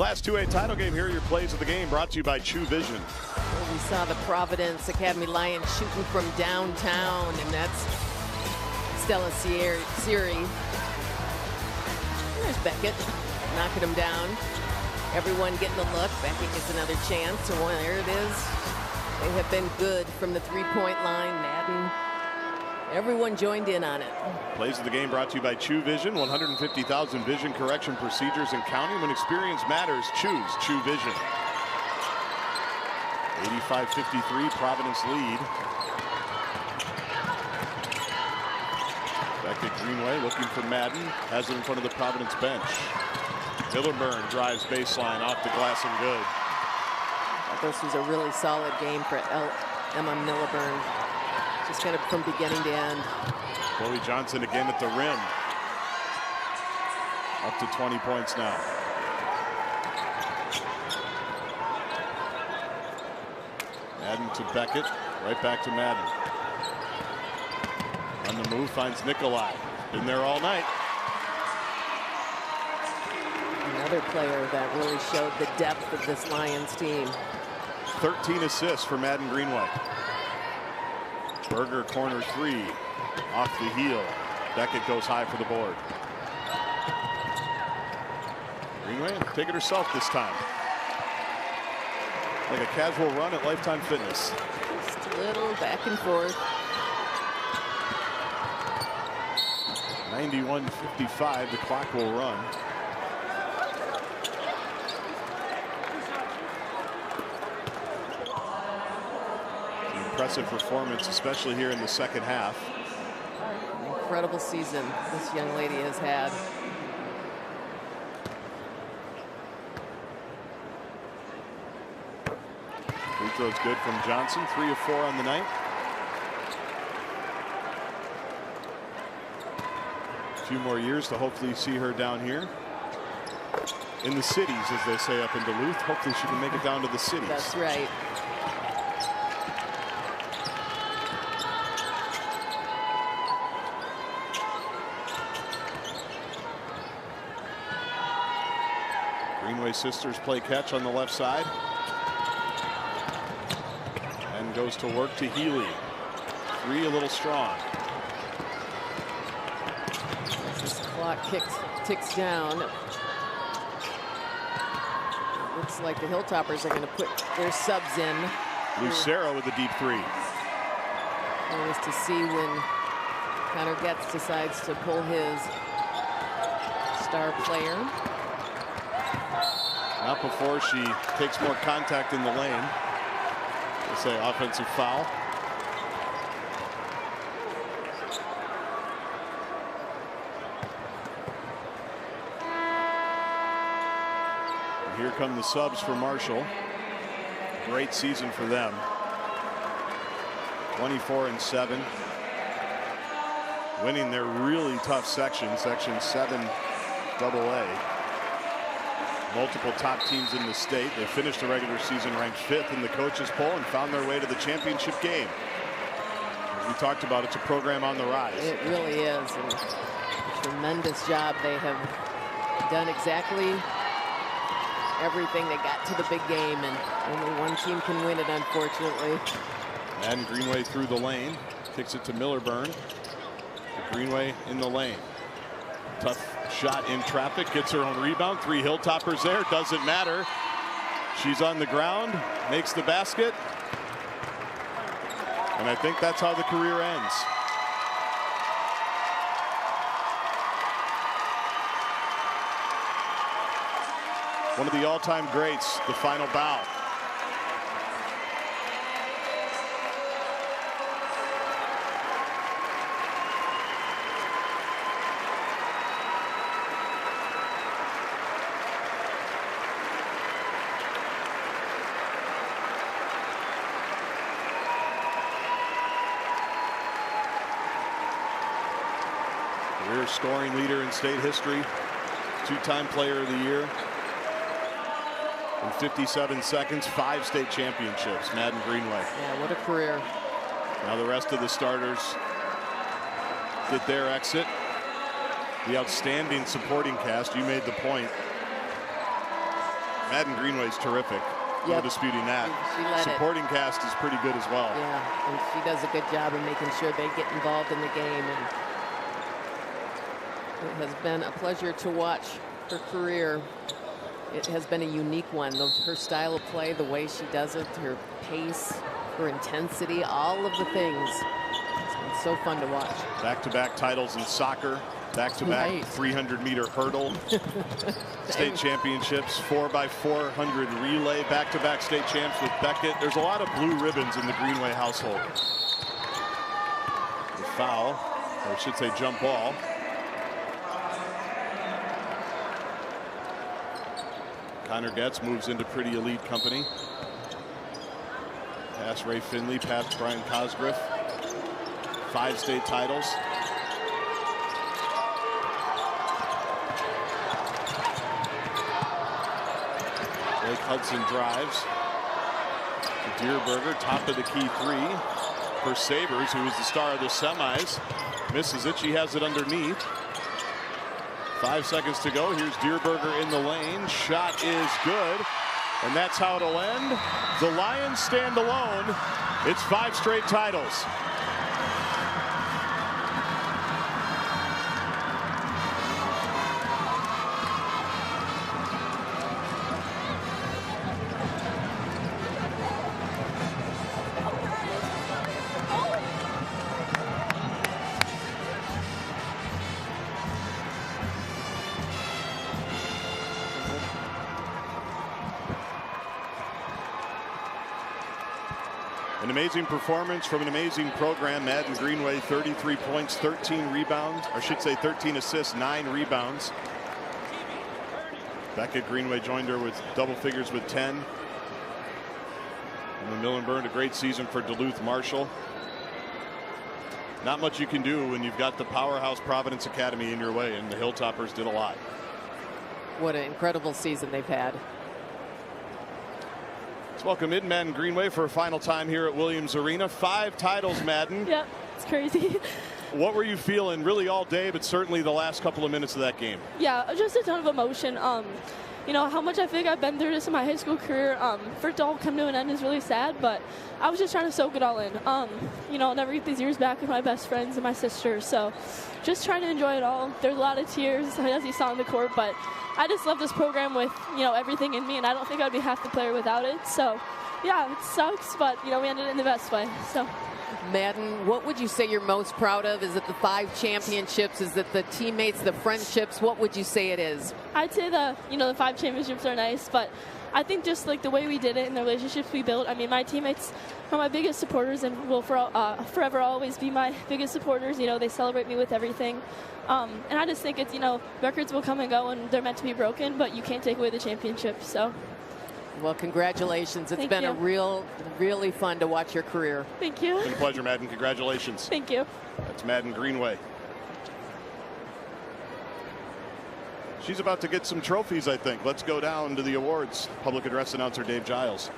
[SPEAKER 5] Class 2A title game. Here are your plays of the game, brought to you by True Vision.
[SPEAKER 6] Well, we saw the Providence Academy Lions shooting from downtown, and that's Stella Siri. There's Beckett knocking him down. Everyone getting a look. Beckett gets another chance. So there it is. They have been good from the three-point line. Madden. Everyone joined in on it.
[SPEAKER 5] Plays of the game brought to you by Chew Vision. 150,000 vision correction procedures and counting. When experience matters, choose Chew Vision. 85-53, Providence lead. Beckett Greenway looking for Madden. Has it in front of the Providence bench. Millerburn drives baseline off the glass and good.
[SPEAKER 6] This was a really solid game for Emma Millerburn. Just kind of from beginning to end.
[SPEAKER 5] Chloe Johnson again at the rim. Up to 20 points now. Madden to Beckett. Right back to Madden. On the move finds Nikolai. Been there all night.
[SPEAKER 6] Another player that really showed the depth of this Lions team.
[SPEAKER 5] 13 assists for Madden Greenway. Berger corner three. Off the heel. Beckett goes high for the board. Greenway take it herself this time. Like a casual run at Lifetime Fitness.
[SPEAKER 6] Just a little back and forth.
[SPEAKER 5] 91-55, the clock will run. Impressive performance, especially here in the second half.
[SPEAKER 6] Incredible season this young lady has had.
[SPEAKER 5] Free throw's good from Johnson, 3 of 4 on the night. A few more years to hopefully see her down here in the cities, as they say up in Duluth. Hopefully she can make it down to the cities.
[SPEAKER 6] That's right.
[SPEAKER 5] Greenway sisters play catch on the left side. And goes to work to Healy. Three a little strong.
[SPEAKER 6] As this clock ticks down. Looks like the Hilltoppers are going to put their subs in.
[SPEAKER 5] Lucero with the deep three.
[SPEAKER 6] Nice to see when Connor Getz decides to pull his star player.
[SPEAKER 5] Not before she takes more contact in the lane. They say offensive foul. And here come the subs for Marshall. Great season for them. 24-7. Winning their really tough section 7 AA. Multiple top teams in the state. They finished the regular season ranked 5th in the coaches poll and found their way to the championship game. As we talked about, it's a program on the rise.
[SPEAKER 6] It really is. And a tremendous job. They have done exactly everything. They got to the big game, and only one team can win it, unfortunately.
[SPEAKER 5] And Greenway through the lane. Kicks it to Millerburn. To Greenway in the lane. Tough shot in traffic, gets her own rebound. 3 Hilltoppers there, doesn't matter. She's on the ground, makes the basket. And I think that's how the career ends. One of the all-time greats, the final bow. Career scoring leader in state history. 2-time player of the year. In 57 seconds, 5 state championships. Madden Greenway.
[SPEAKER 6] Yeah, what a career.
[SPEAKER 5] Now the rest of the starters get their exit. The outstanding supporting cast. You made the point. Madden Greenway's terrific. No disputing that.
[SPEAKER 6] She led
[SPEAKER 5] supporting cast is pretty good as well.
[SPEAKER 6] Yeah, and she does a good job of making sure they get involved in the game. And It has been a pleasure to watch her career. It has been a unique one. Her style of play, the way she does it, her pace, her intensity, all of the things. It's been so fun to watch.
[SPEAKER 5] Back-to-back titles in soccer. Back-to-back 300-meter hurdle. State championships, 4x400 relay. Back-to-back state champs with Beckett. There's a lot of blue ribbons in the Greenway household. The foul, or I should say jump ball. Connor Getz moves into pretty elite company. Pass Ray Finley, pass Brian Cosgriff. 5 state titles. Blake Hudson drives. Dierberger, top of the key 3 for Sabres, who is the star of the semis. Misses it. She has it underneath. 5 seconds to go. Here's Dierberger in the lane. Shot is good. And that's how it'll end. The Lions stand alone. It's 5 straight titles. An amazing performance from an amazing program. Madden Greenway, 33 points, 13 rebounds, or I should say 13 assists, 9 rebounds. Beckett Greenway joined her with double figures with 10. And then Millenburn, a great season for Duluth Marshall. Not much you can do when you've got the powerhouse Providence Academy in your way, and the Hilltoppers did a lot.
[SPEAKER 6] What an incredible season they've had.
[SPEAKER 5] Let's welcome in Madden Greenway for a final time here at Williams Arena. 5 titles, Madden.
[SPEAKER 11] Yep, it's crazy.
[SPEAKER 5] What were you feeling really all day, but certainly the last couple of minutes of that game?
[SPEAKER 11] Yeah, just a ton of emotion. You know, how much I think I've been through this in my high school career. For it to all come to an end is really sad, but I was just trying to soak it all in. You know, I'll never get these years back with my best friends and my sisters, so just trying to enjoy it all. There's a lot of tears, as you saw on the court, but I just love this program with, you know, everything in me, and I don't think I'd be half the player without it. So, yeah, it sucks, but, you know, we ended it in the best way. So.
[SPEAKER 6] Madden, what would you say you're most proud of? Is it the 5 championships? Is it the teammates, the friendships? What would you say it is?
[SPEAKER 11] I'd say the 5 championships are nice, but I think just like the way we did it and the relationships we built. I mean, my teammates are my biggest supporters and will forever always be my biggest supporters. You know, they celebrate me with everything. And I just think it's, records will come and go and they're meant to be broken, but you can't take away the championship. So.
[SPEAKER 6] Well, congratulations. It's been a really fun to watch your career.
[SPEAKER 11] Thank you.
[SPEAKER 5] It's been a pleasure, Madden. Congratulations.
[SPEAKER 11] Thank you.
[SPEAKER 5] That's Madden Greenway. She's about to get some trophies, I think. Let's go down to the awards. Public address announcer Dave Giles.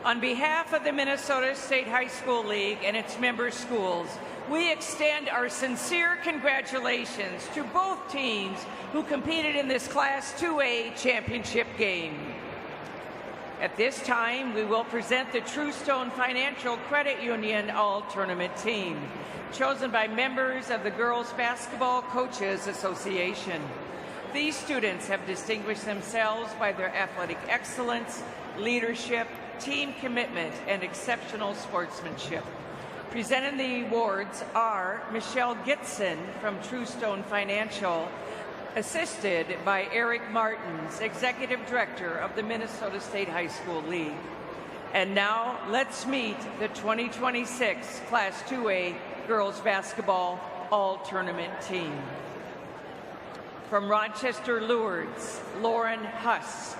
[SPEAKER 4] On behalf of the Minnesota State High School League and its member schools, we extend our sincere congratulations to both teams who competed in this Class 2A championship game. At this time, we will present the Truestone Financial Credit Union All-Tournament team, chosen by members of the Girls Basketball Coaches Association. These students have distinguished themselves by their athletic excellence, leadership, team commitment, and exceptional sportsmanship. Presenting the awards are Michelle Gitson from Truestone Financial, assisted by Eric Martins, Executive Director of the Minnesota State High School League. And now let's meet the 2026 Class 2A Girls Basketball All-Tournament team. From Rochester Lourdes, Lauren Hust.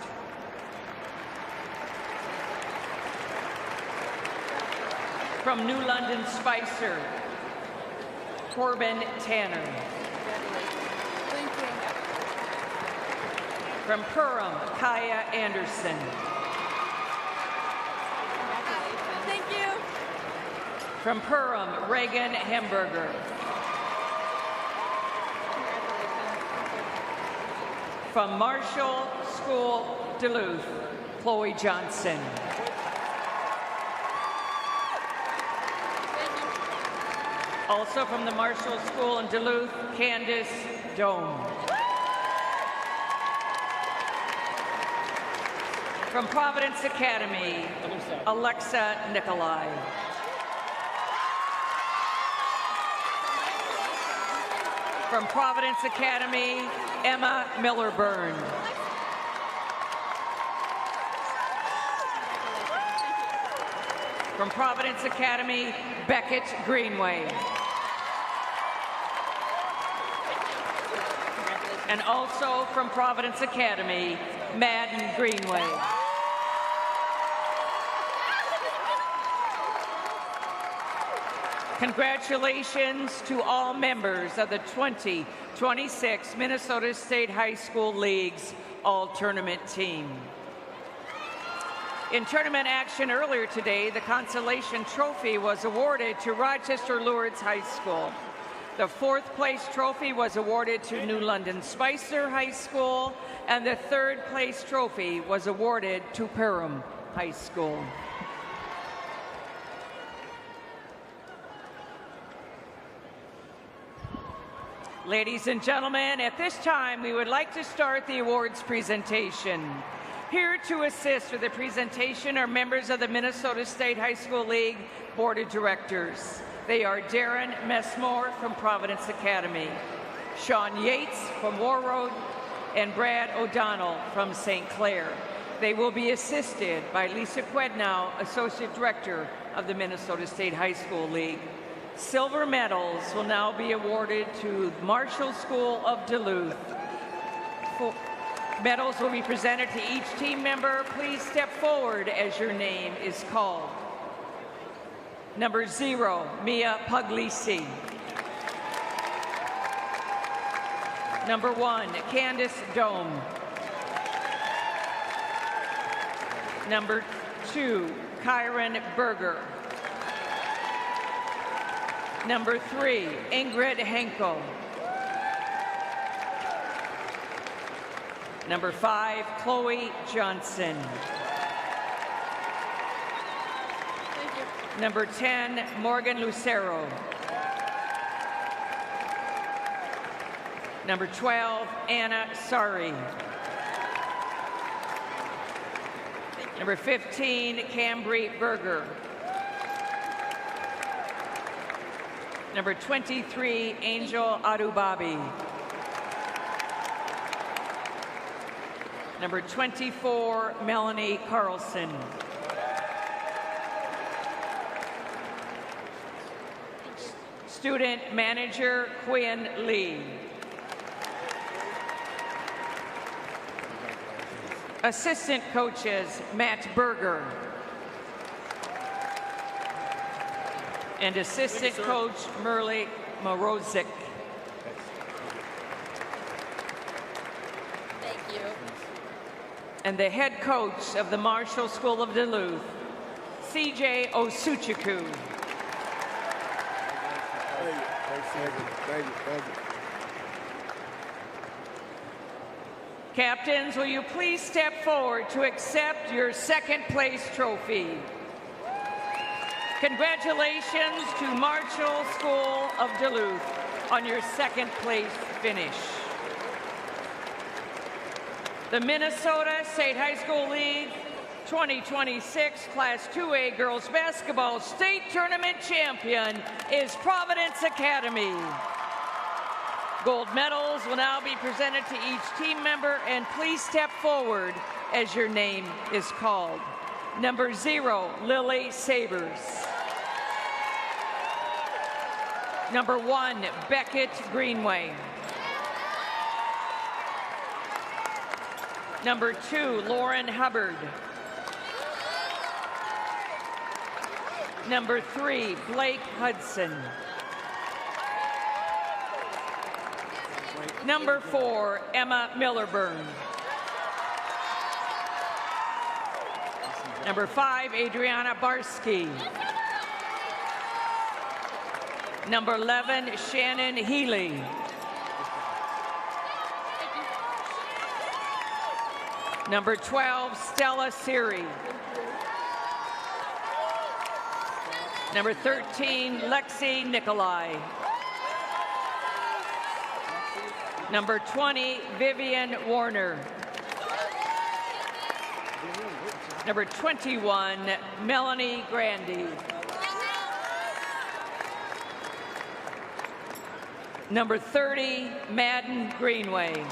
[SPEAKER 4] From New London Spicer, Corbin Tanner.
[SPEAKER 11] Thank you.
[SPEAKER 4] From Perham, Kaya Anderson.
[SPEAKER 11] Thank you.
[SPEAKER 4] From Perham, Reagan Hamburger. From Marshall School, Duluth, Chloe Johnson. Also from the Marshall School in Duluth, Candace Dome. From Providence Academy, Alexa Nikolai. From Providence Academy, Emma Miller-Byrne. From Providence Academy, Beckett Greenway. And also from Providence Academy, Madden Greenway. Congratulations to all members of the 2026 Minnesota State High School League's all-tournament team. In tournament action earlier today, the consolation trophy was awarded to Rochester Lourdes High School. The fourth place trophy was awarded to New London Spicer High School, and the third place trophy was awarded to Perham High School. Ladies and gentlemen, at this time, we would like to start the awards presentation. Here to assist with the presentation are members of the Minnesota State High School League Board of Directors. They are Darren Messmore from Providence Academy, Sean Yates from Warroad, and Brad O'Donnell from St. Clair. They will be assisted by Lisa Quednow, Associate Director of the Minnesota State High School League. Silver medals will now be awarded to Marshall School of Duluth. Medals will be presented to each team member. Please step forward as your name is called. Number 0, Mia Puglisi. Number 1, Candace Dome. Number 2, Kyron Berger. Number 3, Ingrid Henkel. Number 5, Chloe Johnson.
[SPEAKER 11] Thank you.
[SPEAKER 4] Number 10, Morgan Lucero. Number 12, Anna Sari. Number 15, Cambry Berger. Number 23, Angel Adubabi. Number 24, Melanie Carlson. Student Manager, Quinn Lee. Assistant Coaches, Matt Berger. And Assistant Coach, Merle Morozic.
[SPEAKER 6] Thank you.
[SPEAKER 4] And the head coach of the Marshall School of Duluth, CJ Osuchukwu.
[SPEAKER 12] Thank you.
[SPEAKER 4] Captains, will you please step forward to accept your second place trophy? Congratulations to Marshall School of Duluth on your second place finish. The Minnesota State High School League 2026 Class 2A Girls Basketball State Tournament champion is Providence Academy. Gold medals will now be presented to each team member, and please step forward as your name is called. Number 0, Lily Sabers. Number 1, Beckett Greenway. Number 2, Lauren Hubbard. Number 3, Blake Hudson. Number 4, Emma Miller-Byrne. Number 5, Adriana Barsky. Number 11, Shannon Healy. Number 12, Stella Siri. Number 13, Lexi Nikolai. Number 20, Vivian Warner. Number 21, Melanie Grandy. Number 30, Madden Greenway.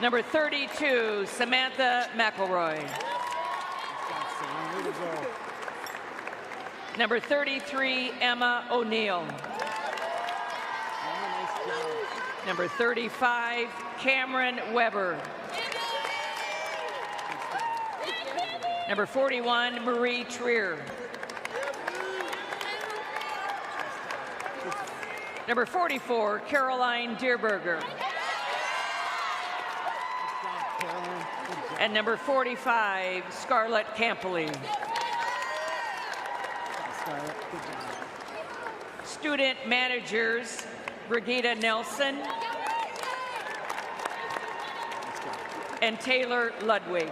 [SPEAKER 4] Number 32, Samantha McElroy. Number 33, Emma O'Neill. Number 35, Cameron Weber. Number 41, Marie Trier. Number 44, Caroline Dierberger. And number 45, Scarlett Campoli. Student managers, Brigida Nelson and Taylor Ludwig.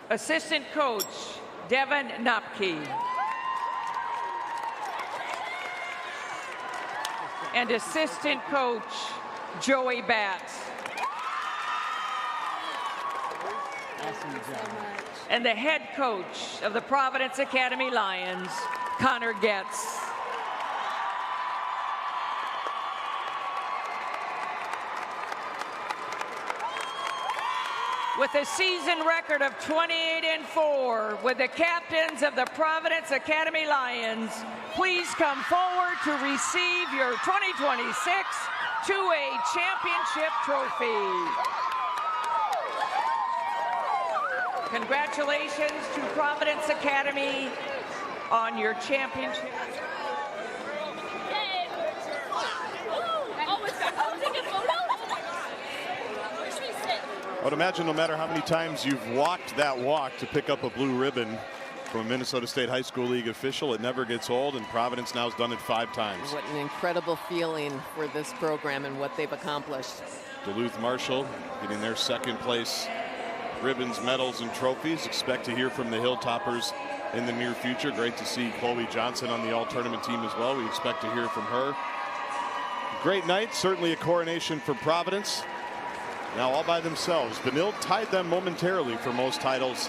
[SPEAKER 4] Assistant coach, Devin Knopke. And assistant coach, Joey Batts. And the head coach of the Providence Academy Lions, Connor Getz. With a season record of 28-4, with the captains of the Providence Academy Lions, please come forward to receive your 2026 2A Championship Trophy. Congratulations to Providence Academy on your championship.
[SPEAKER 5] I would imagine no matter how many times you've walked that walk to pick up a blue ribbon from a Minnesota State High School League official, it never gets old, and Providence now has done it 5 times.
[SPEAKER 6] What an incredible feeling for this program and what they've accomplished.
[SPEAKER 5] Duluth Marshall getting their second place ribbons, medals, and trophies. Expect to hear from the Hilltoppers in the near future. Great to see Chloe Johnson on the all-tournament team as well. We expect to hear from her. Great night, certainly a coronation for Providence. Now all by themselves. Benilde tied them momentarily for most titles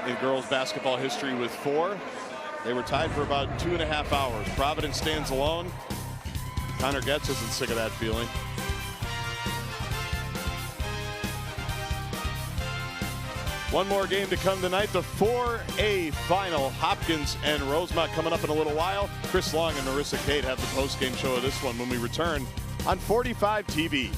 [SPEAKER 5] in girls basketball history with 4. They were tied for about 2.5 hours. Providence stands alone. Connor Getz isn't sick of that feeling. One more game to come tonight, the 4A final. Hopkins and Rosemont coming up in a little while. Chris Long and Marissa Cade have the post-game show of this one when we return on 45 TV.